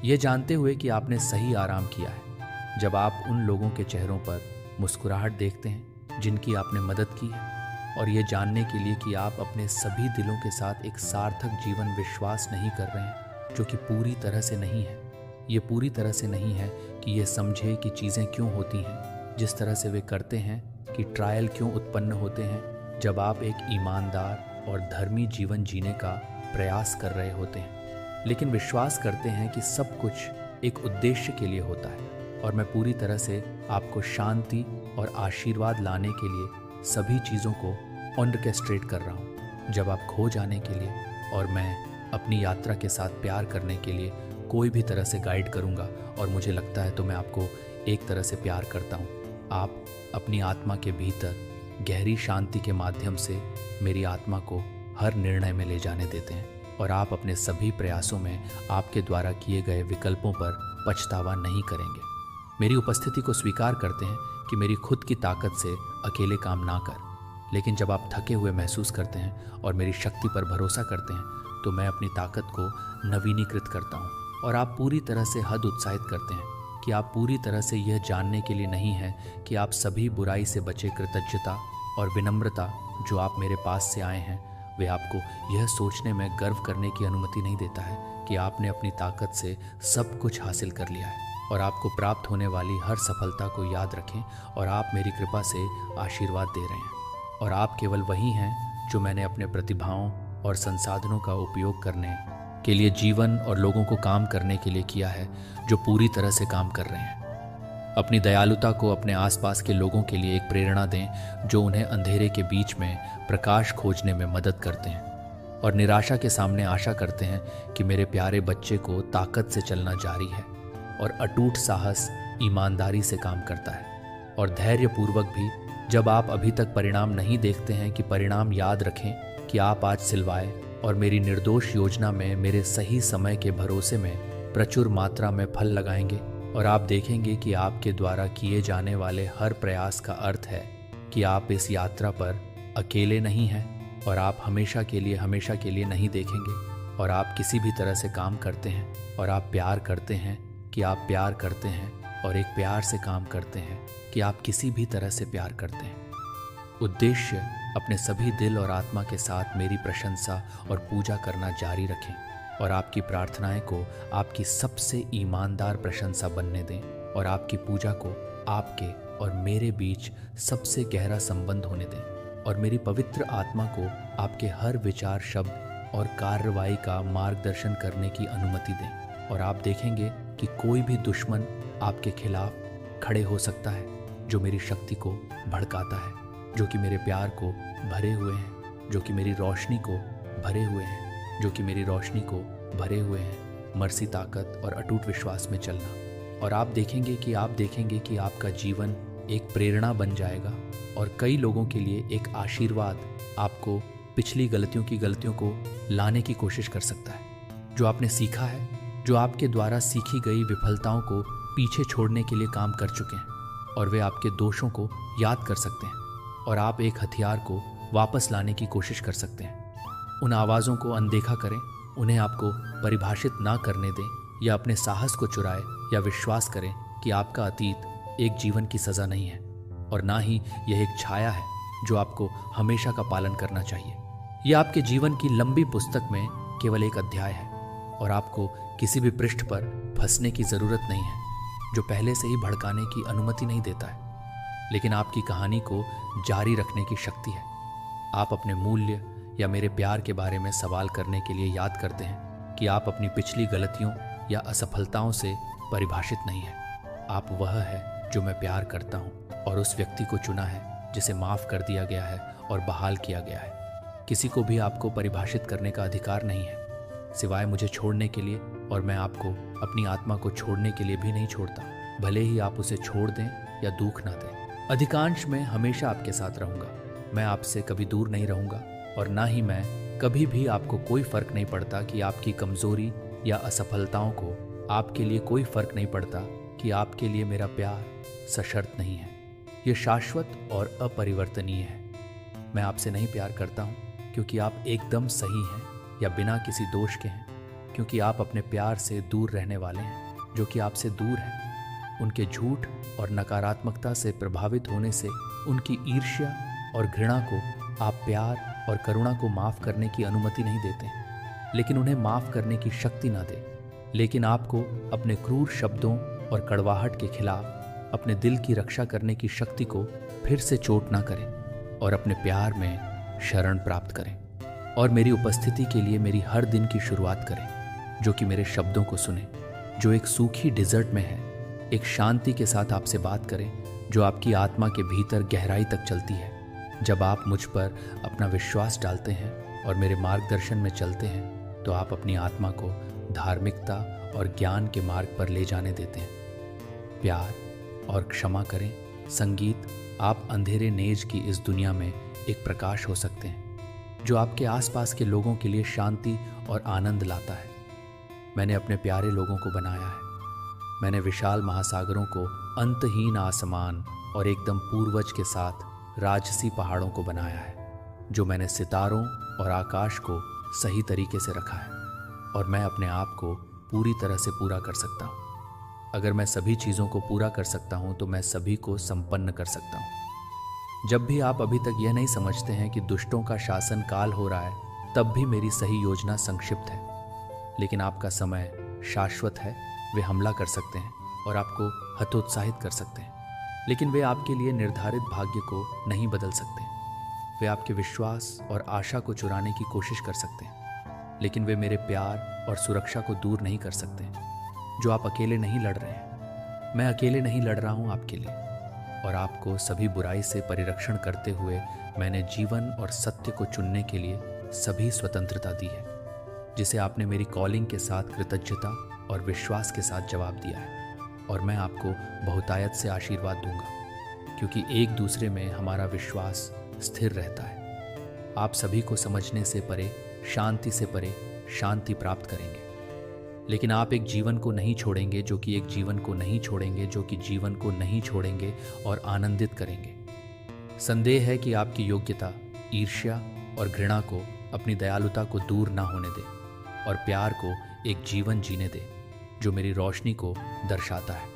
ये जानते हुए कि आपने सही आराम किया है। जब आप उन लोगों के चेहरों पर मुस्कुराहट देखते हैं जिनकी आपने मदद की है, और ये जानने के लिए कि आप अपने सभी दिलों के साथ एक सार्थक जीवन विश्वास नहीं कर रहे हैं, जो कि पूरी तरह से नहीं है। ये पूरी तरह से नहीं है कि ये समझे कि चीज़ें क्यों होती हैं जिस तरह से वे करते हैं, कि ट्रायल क्यों उत्पन्न होते हैं जब आप एक ईमानदार और धर्मी जीवन जीने का प्रयास कर रहे होते हैं। लेकिन विश्वास करते हैं कि सब कुछ एक उद्देश्य के लिए होता है, और मैं पूरी तरह से आपको शांति और आशीर्वाद लाने के लिए सभी चीज़ों को ऑर्केस्ट्रेट कर रहा हूँ। जब आप खो जाने के लिए और मैं अपनी यात्रा के साथ प्यार करने के लिए कोई भी तरह से गाइड करूँगा, और मुझे लगता है तो मैं आपको एक तरह से प्यार करता हूँ। आप अपनी आत्मा के भीतर गहरी शांति के माध्यम से मेरी आत्मा को हर निर्णय में ले जाने देते हैं, और आप अपने सभी प्रयासों में आपके द्वारा किए गए विकल्पों पर पछतावा नहीं करेंगे। मेरी उपस्थिति को स्वीकार करते हैं कि मेरी खुद की ताकत से अकेले काम ना कर, लेकिन जब आप थके हुए महसूस करते हैं और मेरी शक्ति पर भरोसा करते हैं, तो मैं अपनी ताकत को नवीनीकृत करता हूँ, और आप पूरी तरह से हद उत्साहित करते हैं कि आप पूरी तरह से यह जानने के लिए नहीं हैं कि आप सभी बुराई से बचे। कृतज्ञता और विनम्रता जो आप मेरे पास से आए हैं, वे आपको यह सोचने में गर्व करने की अनुमति नहीं देता है कि आपने अपनी ताकत से सब कुछ हासिल कर लिया है, और आपको प्राप्त होने वाली हर सफलता को याद रखें, और आप मेरी कृपा से आशीर्वाद दे रहे हैं। और आप केवल वही हैं जो मैंने अपने प्रतिभाओं और संसाधनों का उपयोग करने के लिए जीवन और लोगों को काम करने के लिए किया है, जो पूरी तरह से काम कर रहे हैं। अपनी दयालुता को अपने आसपास के लोगों के लिए एक प्रेरणा दें, जो उन्हें अंधेरे के बीच में प्रकाश खोजने में मदद करते हैं, और निराशा के सामने आशा करते हैं कि मेरे प्यारे बच्चे को ताकत से चलना जारी है, और अटूट साहस ईमानदारी से काम करता है। और धैर्यपूर्वक भी जब आप अभी तक परिणाम नहीं देखते हैं, कि परिणाम याद रखें कि आप आज सिलवाए और मेरी निर्दोष योजना में मेरे सही समय के भरोसे में प्रचुर मात्रा में फल लगाएंगे, और आप देखेंगे कि आपके द्वारा किए जाने वाले हर प्रयास का अर्थ है कि आप इस यात्रा पर अकेले नहीं हैं और आप हमेशा के लिए नहीं देखेंगे। और आप किसी भी तरह से काम करते हैं और आप प्यार करते हैं कि आप प्यार करते हैं और एक प्यार से काम करते हैं कि आप किसी भी तरह से प्यार करते हैं। उद्देश्य अपने सभी दिल और आत्मा के साथ मेरी प्रशंसा और पूजा करना जारी रखें और आपकी प्रार्थनाएं को आपकी सबसे ईमानदार प्रशंसा बनने दें और आपकी पूजा को आपके और मेरे बीच सबसे गहरा संबंध होने दें और मेरी पवित्र आत्मा को आपके हर विचार, शब्द और कार्रवाई का मार्गदर्शन करने की अनुमति दें। और आप देखेंगे कि कोई भी दुश्मन आपके खिलाफ खड़े हो सकता है जो मेरी शक्ति को भड़काता है, जो कि मेरे प्यार को भरे हुए हैं, जो कि मेरी रोशनी को भरे हुए हैं, जो कि मेरी रोशनी को भरे हुए हैं। मर्सी, ताकत और अटूट विश्वास में चलना। और आप देखेंगे कि आपका जीवन एक प्रेरणा बन जाएगा और कई लोगों के लिए एक आशीर्वाद आपको पिछली गलतियों को लाने की कोशिश कर सकता है। जो आपने सीखा है, जो आपके द्वारा सीखी गई विफलताओं को पीछे छोड़ने के लिए काम कर चुके हैं और वे आपके दोषों को याद कर सकते हैं और आप एक हथियार को वापस लाने की कोशिश कर सकते हैं। उन आवाज़ों को अनदेखा करें, उन्हें आपको परिभाषित ना करने दें या अपने साहस को चुराए या विश्वास करें कि आपका अतीत एक जीवन की सज़ा नहीं है और ना ही यह एक छाया है जो आपको हमेशा का पालन करना चाहिए। यह आपके जीवन की लंबी पुस्तक में केवल एक अध्याय है और आपको किसी भी पृष्ठ पर फंसने की ज़रूरत नहीं है जो पहले से ही भड़काने की अनुमति नहीं देता है, लेकिन आपकी कहानी को जारी रखने की शक्ति है। आप अपने मूल्य या मेरे प्यार के बारे में सवाल करने के लिए याद करते हैं कि आप अपनी पिछली गलतियों या असफलताओं से परिभाषित नहीं हैं। आप वह है जो मैं प्यार करता हूँ और उस व्यक्ति को चुना है जिसे माफ़ कर दिया गया है और बहाल किया गया है। किसी को भी आपको परिभाषित करने का अधिकार नहीं है सिवाय मुझे छोड़ने के लिए, और मैं आपको अपनी आत्मा को छोड़ने के लिए भी नहीं छोड़ता, भले ही आप उसे छोड़ दें या दुख ना दें। अधिकांश मैं हमेशा आपके साथ रहूँगा। मैं आपसे कभी दूर नहीं रहूँगा और ना ही मैं कभी भी आपको कोई फ़र्क नहीं पड़ता कि आपकी कमज़ोरी या असफलताओं को, आपके लिए कोई फ़र्क नहीं पड़ता कि आपके लिए मेरा प्यार सशर्त नहीं है। ये शाश्वत और अपरिवर्तनीय है। मैं आपसे नहीं प्यार करता हूँ क्योंकि आप एकदम सही हैं या बिना किसी दोष के हैं, क्योंकि आप अपने प्यार से दूर रहने वाले हैं जो कि आपसे दूर हैं। उनके झूठ और नकारात्मकता से प्रभावित होने से उनकी ईर्ष्या और घृणा को आप प्यार और करुणा को माफ़ करने की अनुमति नहीं देते, लेकिन उन्हें माफ़ करने की शक्ति ना दें। लेकिन आपको अपने क्रूर शब्दों और कड़वाहट के खिलाफ अपने दिल की रक्षा करने की शक्ति को फिर से चोट ना करें और अपने प्यार में शरण प्राप्त करें और मेरी उपस्थिति के लिए मेरी हर दिन की शुरुआत करें, जो कि मेरे शब्दों को सुने, जो एक सूखी डिजर्ट में है, एक शांति के साथ आपसे बात करें जो आपकी आत्मा के भीतर गहराई तक चलती है। जब आप मुझ पर अपना विश्वास डालते हैं और मेरे मार्गदर्शन में चलते हैं तो आप अपनी आत्मा को धार्मिकता और ज्ञान के मार्ग पर ले जाने देते हैं। प्यार और क्षमा करें। संगीत, आप अंधेरे नेज की इस दुनिया में एक प्रकाश हो सकते हैं जो आपके आसपास के लोगों के लिए शांति और आनंद लाता है। मैंने अपने प्यारे लोगों को बनाया है। मैंने विशाल महासागरों को, अंतहीन आसमान और एकदम पूर्वज के साथ राजसी पहाड़ों को बनाया है, जो मैंने सितारों और आकाश को सही तरीके से रखा है और मैं अपने आप को पूरी तरह से पूरा कर सकता हूँ। अगर मैं सभी चीज़ों को पूरा कर सकता हूँ तो मैं सभी को संपन्न कर सकता हूँ। जब भी आप अभी तक यह नहीं समझते हैं कि दुष्टों का शासन काल हो रहा है, तब भी मेरी सही योजना संक्षिप्त है, लेकिन आपका समय शाश्वत है। वे हमला कर सकते हैं और आपको हतोत्साहित कर सकते हैं, लेकिन वे आपके लिए निर्धारित भाग्य को नहीं बदल सकते। वे आपके विश्वास और आशा को चुराने की कोशिश कर सकते हैं, लेकिन वे मेरे प्यार और सुरक्षा को दूर नहीं कर सकते। जो आप अकेले नहीं लड़ रहे हैं, मैं अकेले नहीं लड़ रहा हूँ आपके लिए, और आपको सभी बुराई से परिरक्षण करते हुए मैंने जीवन और सत्य को चुनने के लिए सभी स्वतंत्रता दी है, जिसे आपने मेरी कॉलिंग के साथ कृतज्ञता और विश्वास के साथ जवाब दिया है। और मैं आपको बहुतायत से आशीर्वाद दूंगा, क्योंकि एक दूसरे में हमारा विश्वास स्थिर रहता है। आप सभी को समझने से परे, शांति से परे शांति प्राप्त करेंगे। लेकिन आप एक जीवन को नहीं छोड़ेंगे, जो कि एक जीवन को नहीं छोड़ेंगे, जो कि जीवन को नहीं छोड़ेंगे और आनंदित करेंगे। संदेह है कि आपकी योग्यता ईर्ष्या और घृणा को, अपनी दयालुता को दूर ना होने दे और प्यार को एक जीवन जीने दे जो मेरी रोशनी को दर्शाता है।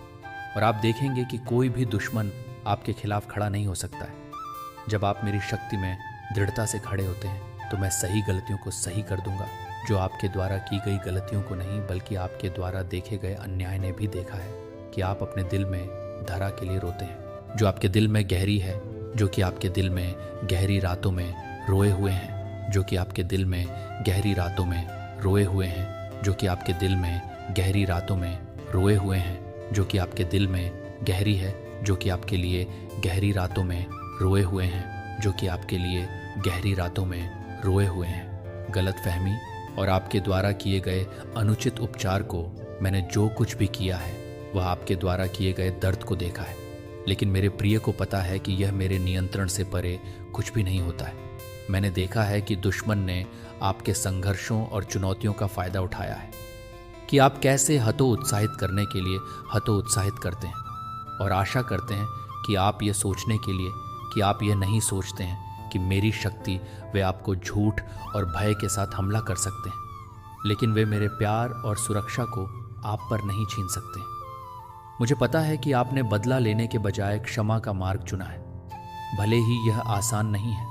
और आप देखेंगे कि कोई भी दुश्मन आपके खिलाफ खड़ा नहीं हो सकता है। जब आप मेरी शक्ति में दृढ़ता से खड़े होते हैं तो मैं सही गलतियों को सही कर दूंगा। जो आपके द्वारा की गई गलतियों को नहीं, बल्कि आपके द्वारा देखे गए अन्याय ने भी देखा है कि आप अपने दिल में धरा के लिए रोते हैं, जो आपके दिल में गहरी है, जो कि आपके दिल में गहरी रातों में रोए हुए हैं, जो कि आपके दिल में गहरी रातों में रोए हुए हैं, जो कि आपके दिल में गहरी रातों में रोए हुए हैं, जो कि आपके दिल में गहरी है, जो कि आपके लिए गहरी रातों में रोए हुए हैं, जो कि आपके लिए गहरी रातों में रोए हुए हैं। गलतफहमी और आपके द्वारा किए गए अनुचित उपचार को, मैंने जो कुछ भी किया है वह आपके द्वारा किए गए दर्द को देखा है। लेकिन मेरे प्रिय को पता है कि यह मेरे नियंत्रण से परे कुछ भी नहीं होता है। मैंने देखा है कि दुश्मन ने आपके संघर्षों और चुनौतियों का फायदा उठाया है, कि आप कैसे हतोत्साहित करने के लिए हतोत्साहित करते हैं और आशा करते हैं कि आप ये सोचने के लिए कि आप ये नहीं सोचते हैं कि मेरी शक्ति वे आपको झूठ और भय के साथ हमला कर सकते हैं, लेकिन वे मेरे प्यार और सुरक्षा को आप पर नहीं छीन सकते। मुझे पता है कि आपने बदला लेने के बजाय क्षमा का मार्ग चुना है, भले ही यह आसान नहीं है।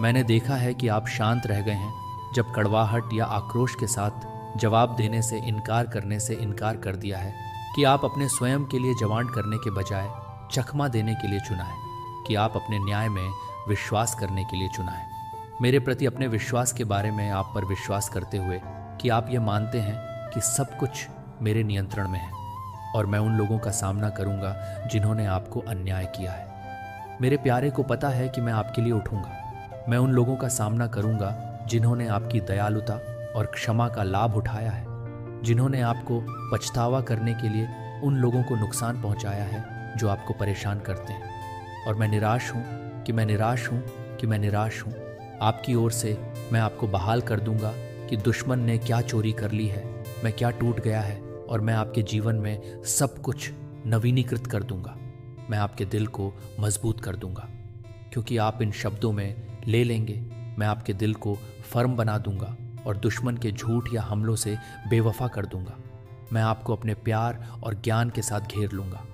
मैंने देखा है कि आप शांत रह गए हैं जब कड़वाहट या आक्रोश के साथ जवाब देने से इनकार करने से इनकार कर दिया है, कि आप अपने स्वयं के लिए जवान करने के बजाय चकमा देने के लिए चुना है, कि आप अपने न्याय में विश्वास करने के लिए चुना है। मेरे प्रति अपने विश्वास के बारे में आप पर विश्वास करते हुए कि आप ये मानते हैं कि सब कुछ मेरे नियंत्रण में है और मैं उन लोगों का सामना करूंगा जिन्होंने आपको अन्याय किया है। मेरे प्यारे को पता है कि मैं आपके लिए उठूंगा। मैं उन लोगों का सामना करूंगा जिन्होंने आपकी दयालुता और क्षमा का लाभ उठाया है, जिन्होंने आपको पछतावा करने के लिए उन लोगों को नुकसान पहुंचाया है जो आपको परेशान करते हैं। और मैं निराश हूं कि मैं निराश हूं कि मैं निराश हूं। आपकी ओर से मैं आपको बहाल कर दूंगा कि दुश्मन ने क्या चोरी कर ली है, मैं क्या टूट गया है, और मैं आपके जीवन में सब कुछ नवीनीकृत कर दूंगा। मैं आपके दिल को मजबूत कर दूंगा, क्योंकि आप इन शब्दों में ले लेंगे। मैं आपके दिल को फर्म बना दूंगा और दुश्मन के झूठ या हमलों से बेवफा कर दूंगा। मैं आपको अपने प्यार और ज्ञान के साथ घेर लूंगा।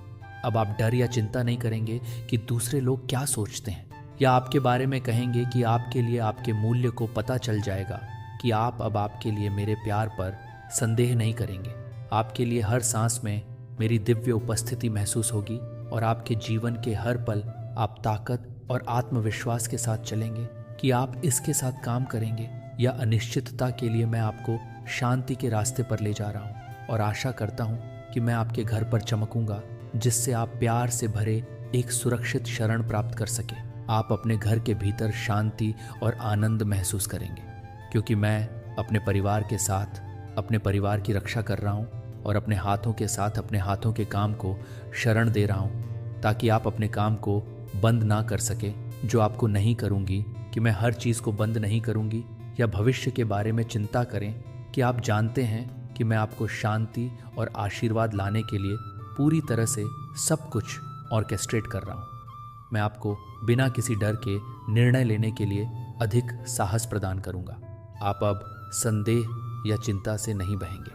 अब आप डर या चिंता नहीं करेंगे कि दूसरे लोग क्या सोचते हैं या आपके बारे में कहेंगे, कि आपके लिए आपके मूल्य को पता चल जाएगा कि आप अब आपके लिए मेरे प्यार पर संदेह नहीं करेंगे। आपके लिए हर सांस में मेरी दिव्य उपस्थिति महसूस होगी और आपके जीवन के हर पल आप ताकत और आत्मविश्वास के साथ चलेंगे कि आप इसके साथ काम करेंगे या अनिश्चितता के लिए मैं आपको शांति के रास्ते पर ले जा रहा हूँ। और आशा करता हूँ कि मैं आपके घर पर चमकूंगा, जिससे आप प्यार से भरे एक सुरक्षित शरण प्राप्त कर सके। आप अपने घर के भीतर शांति और आनंद महसूस करेंगे, क्योंकि मैं अपने परिवार के साथ अपने परिवार की रक्षा कर रहा हूँ और अपने हाथों के साथ अपने हाथों के काम को शरण दे रहा हूँ, ताकि आप अपने काम को बंद ना कर सके। जो आपको नहीं करूँगी कि मैं हर चीज़ को बंद नहीं करूँगी या भविष्य के बारे में चिंता करें, कि आप जानते हैं कि मैं आपको शांति और आशीर्वाद लाने के लिए पूरी तरह से सब कुछ ऑर्केस्ट्रेट कर रहा हूँ। मैं आपको बिना किसी डर के निर्णय लेने के लिए अधिक साहस प्रदान करूँगा। आप अब संदेह या चिंता से नहीं बहेंगे,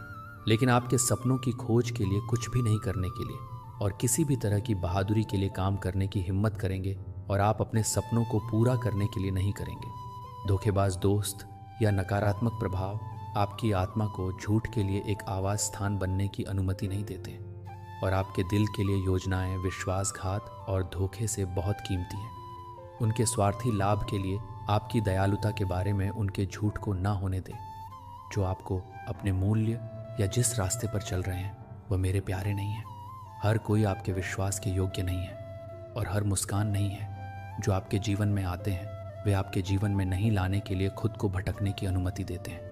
लेकिन आपके सपनों की खोज के लिए कुछ भी नहीं करने के लिए और किसी भी तरह की बहादुरी के लिए काम करने की हिम्मत करेंगे, और आप अपने सपनों को पूरा करने के लिए नहीं करेंगे। धोखेबाज दोस्त या नकारात्मक प्रभाव आपकी आत्मा को झूठ के लिए एक आवाज स्थान बनने की अनुमति नहीं देते, और आपके दिल के लिए योजनाएं विश्वासघात और धोखे से बहुत कीमती हैं। उनके स्वार्थी लाभ के लिए आपकी दयालुता के बारे में उनके झूठ को ना होने दें। जो आपको अपने मूल्य या जिस रास्ते पर चल रहे हैं वह मेरे प्यारे नहीं हैं। हर कोई आपके विश्वास के योग्य नहीं है, और हर मुस्कान नहीं है जो आपके जीवन में आते हैं वे आपके जीवन में नहीं लाने के लिए खुद को भटकने की अनुमति देते हैं।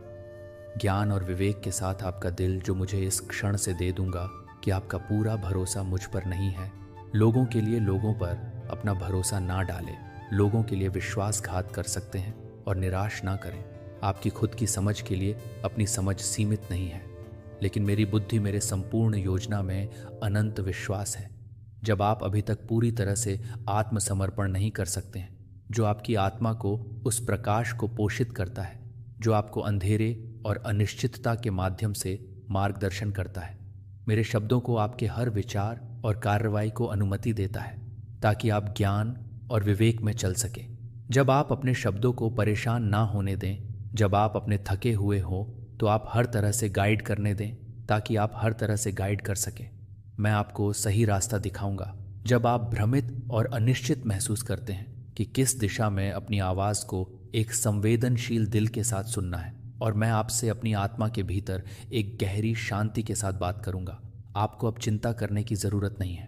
ज्ञान और विवेक के साथ आपका दिल जो मुझे इस क्षण से दे दूंगा कि आपका पूरा भरोसा मुझ पर नहीं है। लोगों के लिए लोगों पर अपना भरोसा ना डालें। लोगों के लिए विश्वासघात कर सकते हैं और निराश ना करें। आपकी खुद की समझ के लिए अपनी समझ सीमित नहीं है, लेकिन मेरी बुद्धि मेरे संपूर्ण योजना में अनंत विश्वास है। जब आप अभी तक पूरी तरह से आत्मसमर्पण नहीं कर सकते हैं, जो आपकी आत्मा को उस प्रकाश को पोषित करता है जो आपको अंधेरे और अनिश्चितता के माध्यम से मार्गदर्शन करता है। मेरे शब्दों को आपके हर विचार और कार्रवाई को अनुमति देता है ताकि आप ज्ञान और विवेक में चल सके। जब आप अपने शब्दों को परेशान ना होने दें, जब आप अपने थके हुए हो तो आप हर तरह से गाइड करने दें ताकि आप हर तरह से गाइड कर सकें। मैं आपको सही रास्ता दिखाऊंगा। जब आप भ्रमित और अनिश्चित महसूस करते हैं कि किस दिशा में अपनी आवाज़ को एक संवेदनशील दिल के साथ सुनना है, और मैं आपसे अपनी आत्मा के भीतर एक गहरी शांति के साथ बात करूंगा। आपको अब चिंता करने की ज़रूरत नहीं है,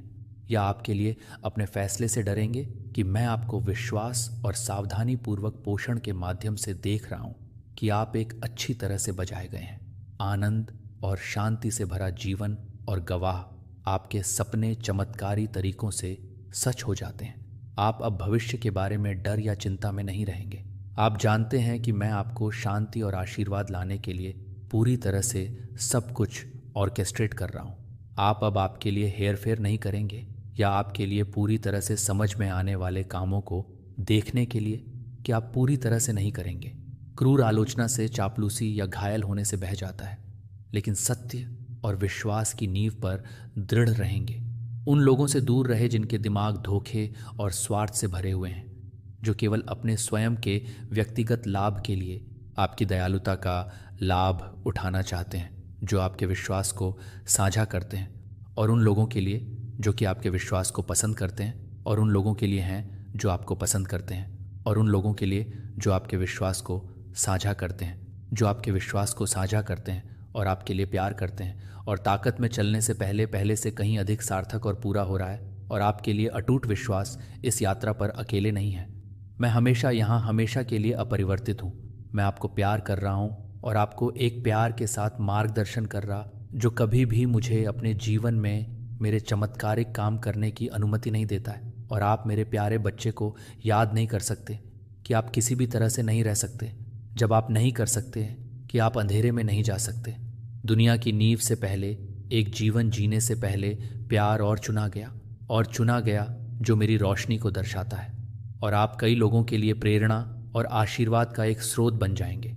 या आपके लिए अपने फैसले से डरेंगे कि मैं आपको विश्वास और सावधानी पूर्वक पोषण के माध्यम से देख रहा हूं कि आप एक अच्छी तरह से बजाए गए हैं। आनंद और शांति से भरा जीवन और गवाह आपके सपने चमत्कारी तरीकों से सच हो जाते हैं। आप अब भविष्य के बारे में डर या चिंता में नहीं रहेंगे। आप जानते हैं कि मैं आपको शांति और आशीर्वाद लाने के लिए पूरी तरह से सब कुछ ऑर्केस्ट्रेट कर रहा हूँ। आप अब आपके लिए हेरफेर नहीं करेंगे, या आपके लिए पूरी तरह से समझ में आने वाले कामों को देखने के लिए कि आप पूरी तरह से नहीं करेंगे। क्रूर आलोचना से चापलूसी या घायल होने से बह जाता है, लेकिन सत्य और विश्वास की नींव पर दृढ़ रहेंगे। उन लोगों से दूर रहे जिनके दिमाग धोखे और स्वार्थ से भरे हुए हैं, जो केवल अपने स्वयं के व्यक्तिगत लाभ के लिए आपकी दयालुता का लाभ उठाना चाहते हैं, जो आपके विश्वास को साझा करते हैं, और उन लोगों के लिए जो कि आपके विश्वास को पसंद करते हैं, और उन लोगों के लिए हैं जो आपको पसंद करते हैं, और उन लोगों के लिए जो आपके विश्वास को साझा करते हैं, जो आपके विश्वास को साझा करते हैं और आपके लिए प्यार करते हैं, और ताकत में चलने से पहले से कहीं अधिक सार्थक और पूरा हो रहा है, और आपके लिए अटूट विश्वास इस यात्रा पर अकेले नहीं है। मैं हमेशा यहाँ हमेशा के लिए अपरिवर्तित हूँ। मैं आपको प्यार कर रहा हूँ और आपको एक प्यार के साथ मार्गदर्शन कर रहा, जो कभी भी मुझे अपने जीवन में मेरे चमत्कारिक काम करने की अनुमति नहीं देता है। और आप मेरे प्यारे बच्चे को याद नहीं कर सकते कि आप किसी भी तरह से नहीं रह सकते, जब आप नहीं कर सकते कि आप अंधेरे में नहीं जा सकते। दुनिया की नींव से पहले, एक जीवन जीने से पहले प्यार और चुना गया जो मेरी रोशनी को दर्शाता है, और आप कई लोगों के लिए प्रेरणा और आशीर्वाद का एक स्रोत बन जाएंगे।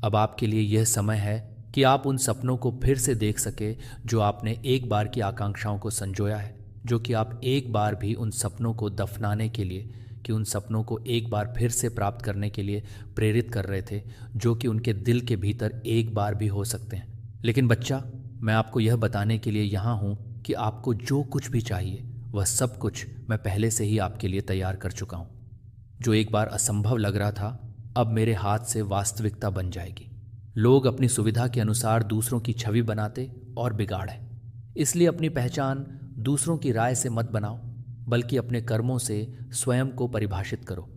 अब आपके लिए यह समय है कि आप उन सपनों को फिर से देख सके जो आपने एक बार की आकांक्षाओं को संजोया है, जो कि आप एक बार भी उन सपनों को दफनाने के लिए, कि उन सपनों को एक बार फिर से प्राप्त करने के लिए प्रेरित कर रहे थे, जो कि उनके दिल के भीतर एक बार भी हो सकते हैं। लेकिन बच्चा, मैं आपको यह बताने के लिए यहाँ हूँ कि आपको जो कुछ भी चाहिए वह सब कुछ मैं पहले से ही आपके लिए तैयार कर चुका हूँ। जो एक बार असंभव लग रहा था, अब मेरे हाथ से वास्तविकता बन जाएगी। लोग अपनी सुविधा के अनुसार दूसरों की छवि बनाते और बिगाड़े, इसलिए अपनी पहचान दूसरों की राय से मत बनाओ, बल्कि अपने कर्मों से स्वयं को परिभाषित करो।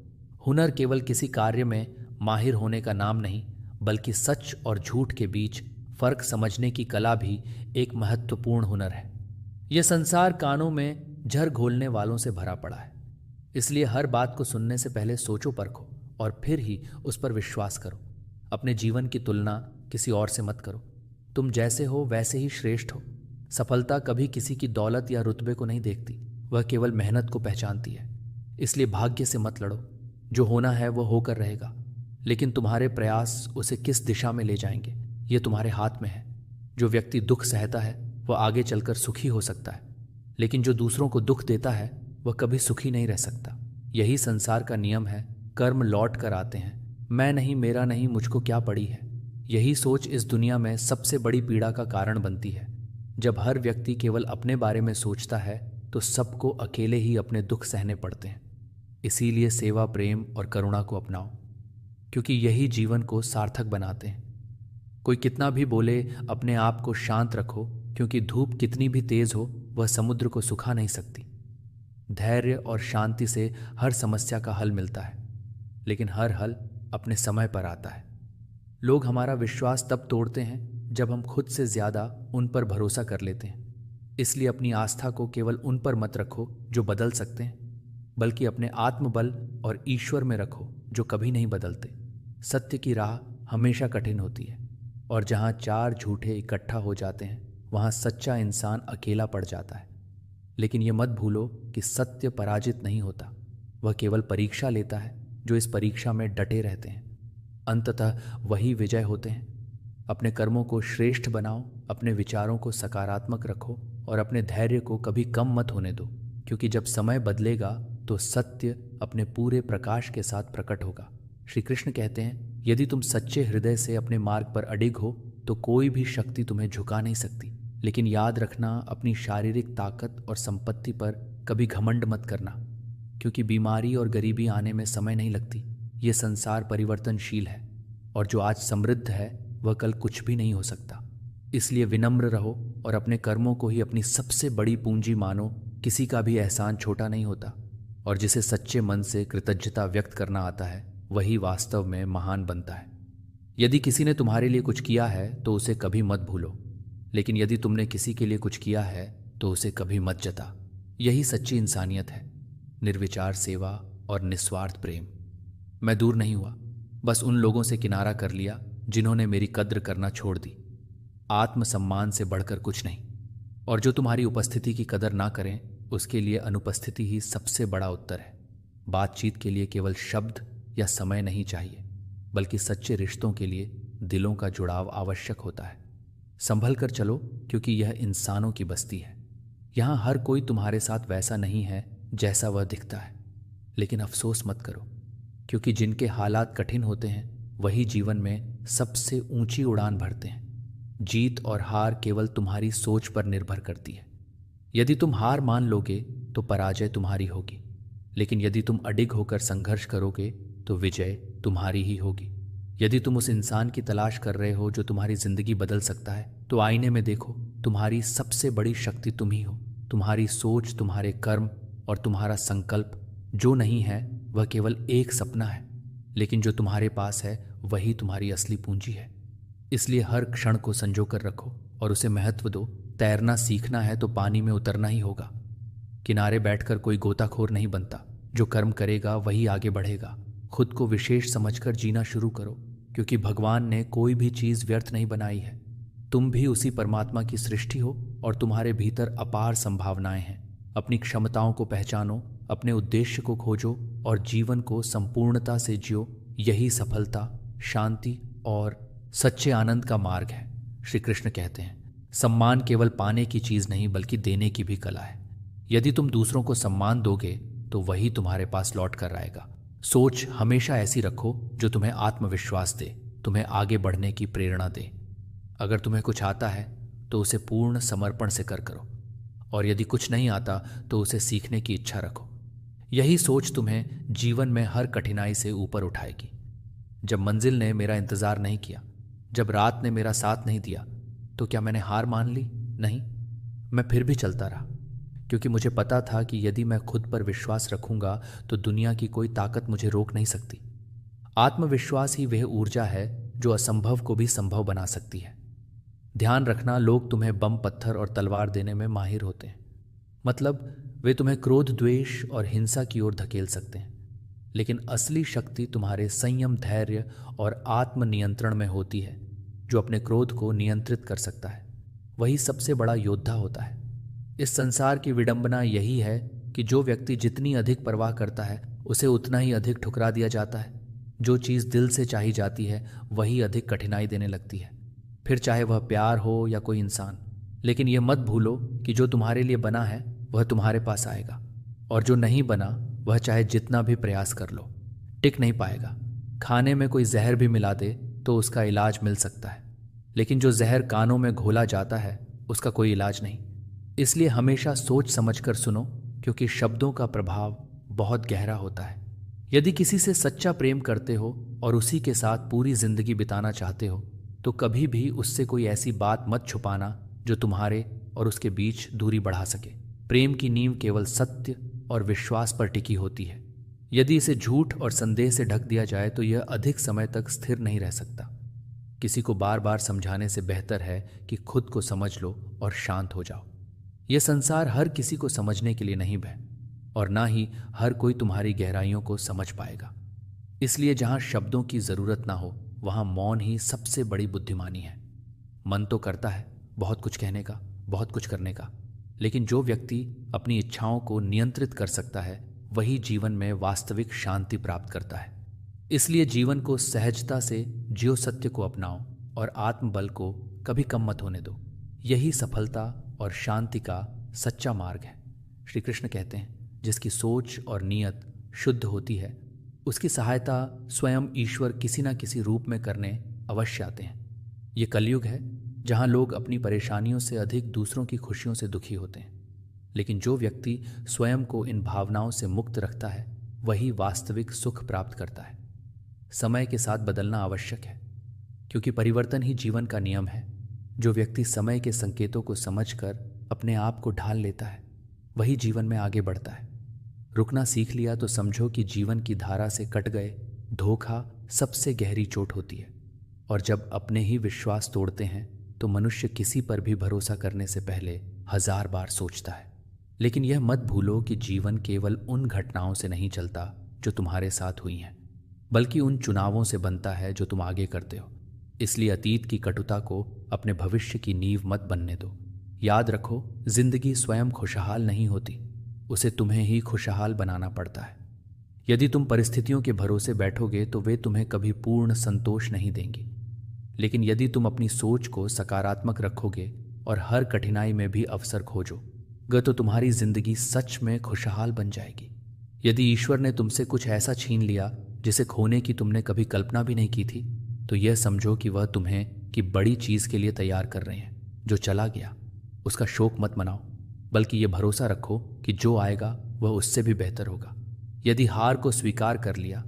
हुनर केवल किसी कार्य में माहिर होने का नाम नहीं, बल्कि सच और झूठ के बीच फर्क समझने की कला भी एक महत्वपूर्ण हुनर है। यह संसार कानों में झर घोलने वालों से भरा पड़ा है, इसलिए हर बात को सुनने से पहले सोचो परखो और फिर ही उस पर विश्वास करो। अपने जीवन की तुलना किसी और से मत करो। तुम जैसे हो वैसे ही श्रेष्ठ हो। सफलता कभी किसी की दौलत या रुतबे को नहीं देखती, वह केवल मेहनत को पहचानती है। इसलिए भाग्य से मत लड़ो। जो होना है वो होकर रहेगा, लेकिन तुम्हारे प्रयास उसे किस दिशा में ले जाएंगे ये तुम्हारे हाथ में है। जो व्यक्ति दुख सहता है वह आगे चलकर सुखी हो सकता है, लेकिन जो दूसरों को दुख देता है वह कभी सुखी नहीं रह सकता। यही संसार का नियम है। कर्म लौट कर आते हैं। मैं नहीं, मेरा नहीं, मुझको क्या पड़ी है। यही सोच इस दुनिया में सबसे बड़ी पीड़ा का कारण बनती है। जब हर व्यक्ति केवल अपने बारे में सोचता है तो सबको अकेले ही अपने दुख सहने पड़ते हैं। इसीलिए सेवा, प्रेम और करुणा को अपनाओ, क्योंकि यही जीवन को सार्थक बनाते हैं। कोई कितना भी बोले, अपने आप को शांत रखो, क्योंकि धूप कितनी भी तेज हो वह समुद्र को सुखा नहीं सकती। धैर्य और शांति से हर समस्या का हल मिलता है, लेकिन हर हल अपने समय पर आता है। लोग हमारा विश्वास तब तोड़ते हैं जब हम खुद से ज़्यादा उन पर भरोसा कर लेते हैं। इसलिए अपनी आस्था को केवल उन पर मत रखो जो बदल सकते हैं, बल्कि अपने आत्मबल और ईश्वर में रखो जो कभी नहीं बदलते। सत्य की राह हमेशा कठिन होती है और जहाँ चार झूठे इकट्ठा हो जाते हैं वहाँ सच्चा इंसान अकेला पड़ जाता है। लेकिन ये मत भूलो कि सत्य पराजित नहीं होता, वह केवल परीक्षा लेता है। जो इस परीक्षा में डटे रहते हैं अंततः वही विजय होते हैं। अपने कर्मों को श्रेष्ठ बनाओ, अपने विचारों को सकारात्मक रखो और अपने धैर्य को कभी कम मत होने दो, क्योंकि जब समय बदलेगा तो सत्य अपने पूरे प्रकाश के साथ प्रकट होगा। श्री कृष्ण कहते हैं, यदि तुम सच्चे हृदय से अपने मार्ग पर अडिग हो तो कोई भी शक्ति तुम्हें झुका नहीं सकती। लेकिन याद रखना, अपनी शारीरिक ताकत और संपत्ति पर कभी घमंड मत करना, क्योंकि बीमारी और गरीबी आने में समय नहीं लगती। ये संसार परिवर्तनशील है और जो आज समृद्ध है वह कल कुछ भी नहीं हो सकता। इसलिए विनम्र रहो और अपने कर्मों को ही अपनी सबसे बड़ी पूंजी मानो। किसी का भी एहसान छोटा नहीं होता और जिसे सच्चे मन से कृतज्ञता व्यक्त करना आता है वही वास्तव में महान बनता है। यदि किसी ने तुम्हारे लिए कुछ किया है तो उसे कभी मत भूलो, लेकिन यदि तुमने किसी के लिए कुछ किया है तो उसे कभी मत जता। यही सच्ची इंसानियत है, निर्विचार सेवा और निस्वार्थ प्रेम। मैं दूर नहीं हुआ, बस उन लोगों से किनारा कर लिया जिन्होंने मेरी कद्र करना छोड़ दी। आत्मसम्मान से बढ़कर कुछ नहीं, और जो तुम्हारी उपस्थिति की कदर ना करें उसके लिए अनुपस्थिति ही सबसे बड़ा उत्तर है। बातचीत के लिए केवल शब्द या समय नहीं चाहिए, बल्कि सच्चे रिश्तों के लिए दिलों का जुड़ाव आवश्यक होता है। संभल कर चलो, क्योंकि यह इंसानों की बस्ती है। यहाँ हर कोई तुम्हारे साथ वैसा नहीं है जैसा वह दिखता है। लेकिन अफसोस मत करो, क्योंकि जिनके हालात कठिन होते हैं वही जीवन में सबसे ऊंची उड़ान भरते हैं। जीत और हार केवल तुम्हारी सोच पर निर्भर करती है। यदि तुम हार मान लोगे तो पराजय तुम्हारी होगी, लेकिन यदि तुम अडिग होकर संघर्ष करोगे तो विजय तुम्हारी ही होगी। यदि तुम उस इंसान की तलाश कर रहे हो जो तुम्हारी जिंदगी बदल सकता है, तो आईने में देखो। तुम्हारी सबसे बड़ी शक्ति तुम ही हो। तुम्हारी सोच, तुम्हारे कर्म और तुम्हारा संकल्प जो नहीं है वह केवल एक सपना है, लेकिन जो तुम्हारे पास है वही तुम्हारी असली पूंजी है। इसलिए हर क्षण को संजो कर रखो और उसे महत्व दो। तैरना सीखना है तो पानी में उतरना ही होगा। किनारे बैठकर कोई गोताखोर नहीं बनता। जो कर्म करेगा वही आगे बढ़ेगा। खुद को विशेष समझकर जीना शुरू करो, क्योंकि भगवान ने कोई भी चीज़ व्यर्थ नहीं बनाई है। तुम भी उसी परमात्मा की सृष्टि हो और तुम्हारे भीतर अपार संभावनाएं हैं। अपनी क्षमताओं को पहचानो, अपने उद्देश्य को खोजो और जीवन को संपूर्णता से जियो। यही सफलता, शांति और सच्चे आनंद का मार्ग है। श्री कृष्ण कहते हैं, सम्मान केवल पाने की चीज़ नहीं बल्कि देने की भी कला है। यदि तुम दूसरों को सम्मान दोगे तो वही तुम्हारे पास लौट कर आएगा। सोच हमेशा ऐसी रखो जो तुम्हें आत्मविश्वास दे, तुम्हें आगे बढ़ने की प्रेरणा दे। अगर तुम्हें कुछ आता है तो उसे पूर्ण समर्पण से करो, और यदि कुछ नहीं आता तो उसे सीखने की इच्छा रखो। यही सोच तुम्हें जीवन में हर कठिनाई से ऊपर उठाएगी। जब मंजिल ने मेरा इंतज़ार नहीं किया, जब रात ने मेरा साथ नहीं दिया, तो क्या मैंने हार मान ली? नहीं, मैं फिर भी चलता रहा, क्योंकि मुझे पता था कि यदि मैं खुद पर विश्वास रखूंगा तो दुनिया की कोई ताकत मुझे रोक नहीं सकती। आत्मविश्वास ही वह ऊर्जा है जो असंभव को भी संभव बना सकती है। ध्यान रखना, लोग तुम्हें बम, पत्थर और तलवार देने में माहिर होते हैं। मतलब वे तुम्हें क्रोध, द्वेष और हिंसा की ओर धकेल सकते हैं, लेकिन असली शक्ति तुम्हारे संयम, धैर्य और आत्मनियंत्रण में होती है। जो अपने क्रोध को नियंत्रित कर सकता है वही सबसे बड़ा योद्धा होता है। इस संसार की विडंबना यही है कि जो व्यक्ति जितनी अधिक परवाह करता है उसे उतना ही अधिक ठुकरा दिया जाता है। जो चीज़ दिल से चाही जाती है वही अधिक कठिनाई देने लगती है, फिर चाहे वह प्यार हो या कोई इंसान। लेकिन यह मत भूलो कि जो तुम्हारे लिए बना है वह तुम्हारे पास आएगा, और जो नहीं बना वह चाहे जितना भी प्रयास कर लो टिक नहीं पाएगा। खाने में कोई जहर भी मिला दे तो उसका इलाज मिल सकता है, लेकिन जो जहर कानों में घोला जाता है उसका कोई इलाज नहीं। इसलिए हमेशा सोच समझकर सुनो, क्योंकि शब्दों का प्रभाव बहुत गहरा होता है। यदि किसी से सच्चा प्रेम करते हो और उसी के साथ पूरी जिंदगी बिताना चाहते हो तो कभी भी उससे कोई ऐसी बात मत छुपाना जो तुम्हारे और उसके बीच दूरी बढ़ा सके। प्रेम की नींव केवल सत्य और विश्वास पर टिकी होती है। यदि इसे झूठ और संदेह से ढक दिया जाए तो यह अधिक समय तक स्थिर नहीं रह सकता। किसी को बार बार समझाने से बेहतर है कि खुद को समझ लो और शांत हो जाओ। यह संसार हर किसी को समझने के लिए नहीं है, और ना ही हर कोई तुम्हारी गहराइयों को समझ पाएगा। इसलिए जहां शब्दों की जरूरत ना हो वहां मौन ही सबसे बड़ी बुद्धिमानी है। मन तो करता है बहुत कुछ कहने का, बहुत कुछ करने का, लेकिन जो व्यक्ति अपनी इच्छाओं को नियंत्रित कर सकता है वही जीवन में वास्तविक शांति प्राप्त करता है। इसलिए जीवन को सहजता से जियो, सत्य को अपनाओ और आत्मबल को कभी कम मत होने दो। यही सफलता और शांति का सच्चा मार्ग है। श्री कृष्ण कहते हैं, जिसकी सोच और नीयत शुद्ध होती है उसकी सहायता स्वयं ईश्वर किसी न किसी रूप में करने अवश्य आते हैं। ये कलयुग है जहाँ लोग अपनी परेशानियों से अधिक दूसरों की खुशियों से दुखी होते हैं, लेकिन जो व्यक्ति स्वयं को इन भावनाओं से मुक्त रखता है वही वास्तविक सुख प्राप्त करता है। समय के साथ बदलना आवश्यक है, क्योंकि परिवर्तन ही जीवन का नियम है। जो व्यक्ति समय के संकेतों को समझकर अपने आप को ढाल लेता है वही जीवन में आगे बढ़ता है। रुकना सीख लिया तो समझो कि जीवन की धारा से कट गए। धोखा सबसे गहरी चोट होती है, और जब अपने ही विश्वास तोड़ते हैं तो मनुष्य किसी पर भी भरोसा करने से पहले 1000 बार सोचता है। लेकिन यह मत भूलो कि जीवन केवल उन घटनाओं से नहीं चलता जो तुम्हारे साथ हुई हैं, बल्कि उन चुनावों से बनता है जो तुम आगे करते हो। इसलिए अतीत की कटुता को अपने भविष्य की नींव मत बनने दो। याद रखो, जिंदगी स्वयं खुशहाल नहीं होती, उसे तुम्हें ही खुशहाल बनाना पड़ता है। यदि तुम परिस्थितियों के भरोसे बैठोगे तो वे तुम्हें कभी पूर्ण संतोष नहीं देंगी, लेकिन यदि तुम अपनी सोच को सकारात्मक रखोगे और हर कठिनाई में भी अवसर खोजोगे तो तुम्हारी जिंदगी सच में खुशहाल बन जाएगी। यदि ईश्वर ने तुमसे कुछ ऐसा छीन लिया जिसे खोने की तुमने कभी कल्पना भी नहीं की थी, तो यह समझो कि वह तुम्हें की बड़ी चीज के लिए तैयार कर रहे हैं। जो चला गया उसका शोक मत मनाओ, बल्कि यह भरोसा रखो कि जो आएगा वह उससे भी बेहतर होगा। यदि हार को स्वीकार कर लिया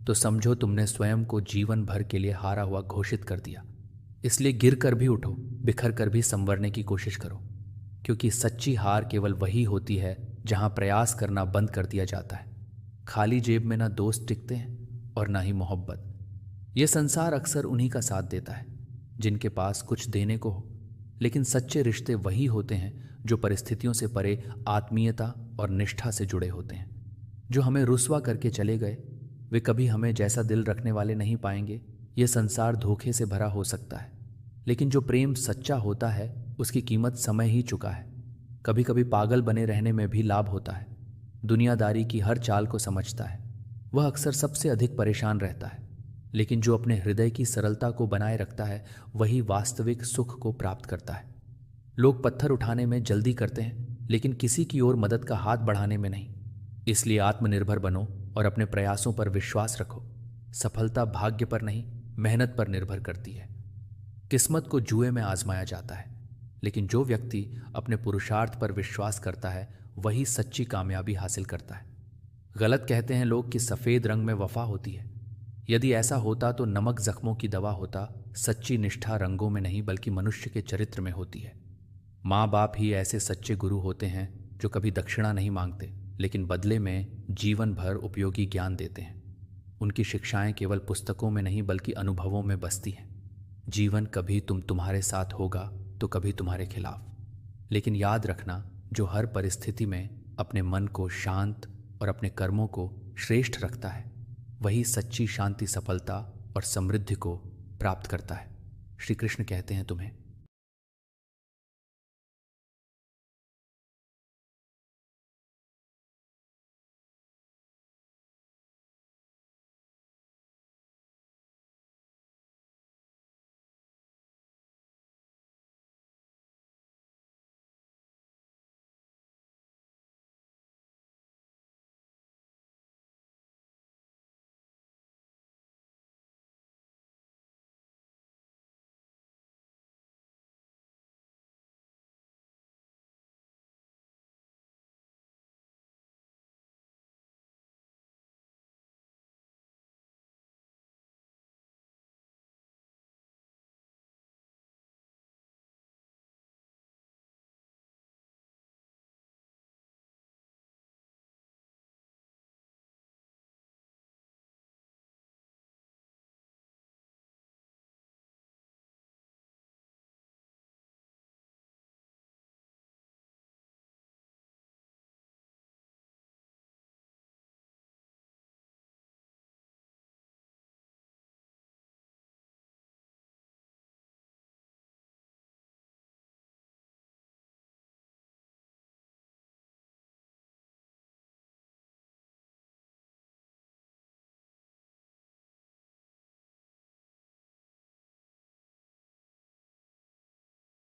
तो समझो तुमने स्वयं को जीवन भर के लिए हारा हुआ घोषित कर दिया। इसलिए गिर कर भी उठो, बिखर कर भी संवरने की कोशिश करो, क्योंकि सच्ची हार केवल वही होती है जहां प्रयास करना बंद कर दिया जाता है। खाली जेब में ना दोस्त टिकते हैं और ना ही मोहब्बत। यह संसार अक्सर उन्हीं का साथ देता है जिनके पास कुछ देने को हो, लेकिन सच्चे रिश्ते वही होते हैं जो परिस्थितियों से परे आत्मीयता और निष्ठा से जुड़े होते हैं। जो हमें रुस्वा करके चले गए वे कभी हमें जैसा दिल रखने वाले नहीं पाएंगे। यह संसार धोखे से भरा हो सकता है, लेकिन जो प्रेम सच्चा होता है उसकी कीमत समय ही चुका है। कभी कभी पागल बने रहने में भी लाभ होता है। दुनियादारी की हर चाल को समझता है, वह अक्सर सबसे अधिक परेशान रहता है, लेकिन जो अपने हृदय की सरलता को बनाए रखता है वही वास्तविक सुख को प्राप्त करता है। लोग पत्थर उठाने में जल्दी करते हैं, लेकिन किसी की ओर मदद का हाथ बढ़ाने में नहीं। इसलिए आत्मनिर्भर बनो और अपने प्रयासों पर विश्वास रखो। सफलता भाग्य पर नहीं, मेहनत पर निर्भर करती है। किस्मत को जुए में आजमाया जाता है, लेकिन जो व्यक्ति अपने पुरुषार्थ पर विश्वास करता है वही सच्ची कामयाबी हासिल करता है। गलत कहते हैं लोग कि सफेद रंग में वफा होती है। यदि ऐसा होता तो नमक जख्मों की दवा होता। सच्ची निष्ठा रंगों में नहीं बल्कि मनुष्य के चरित्र में होती है। माँ बाप ही ऐसे सच्चे गुरु होते हैं जो कभी दक्षिणा नहीं मांगते, लेकिन बदले में जीवन भर उपयोगी ज्ञान देते हैं। उनकी शिक्षाएं केवल पुस्तकों में नहीं बल्कि अनुभवों में बसती हैं। जीवन कभी तुम्हारे साथ होगा तो कभी तुम्हारे खिलाफ, लेकिन याद रखना, जो हर परिस्थिति में अपने मन को शांत और अपने कर्मों को श्रेष्ठ रखता है वही सच्ची शांति, सफलता और समृद्धि को प्राप्त करता है। श्री कृष्ण कहते हैं तुम्हें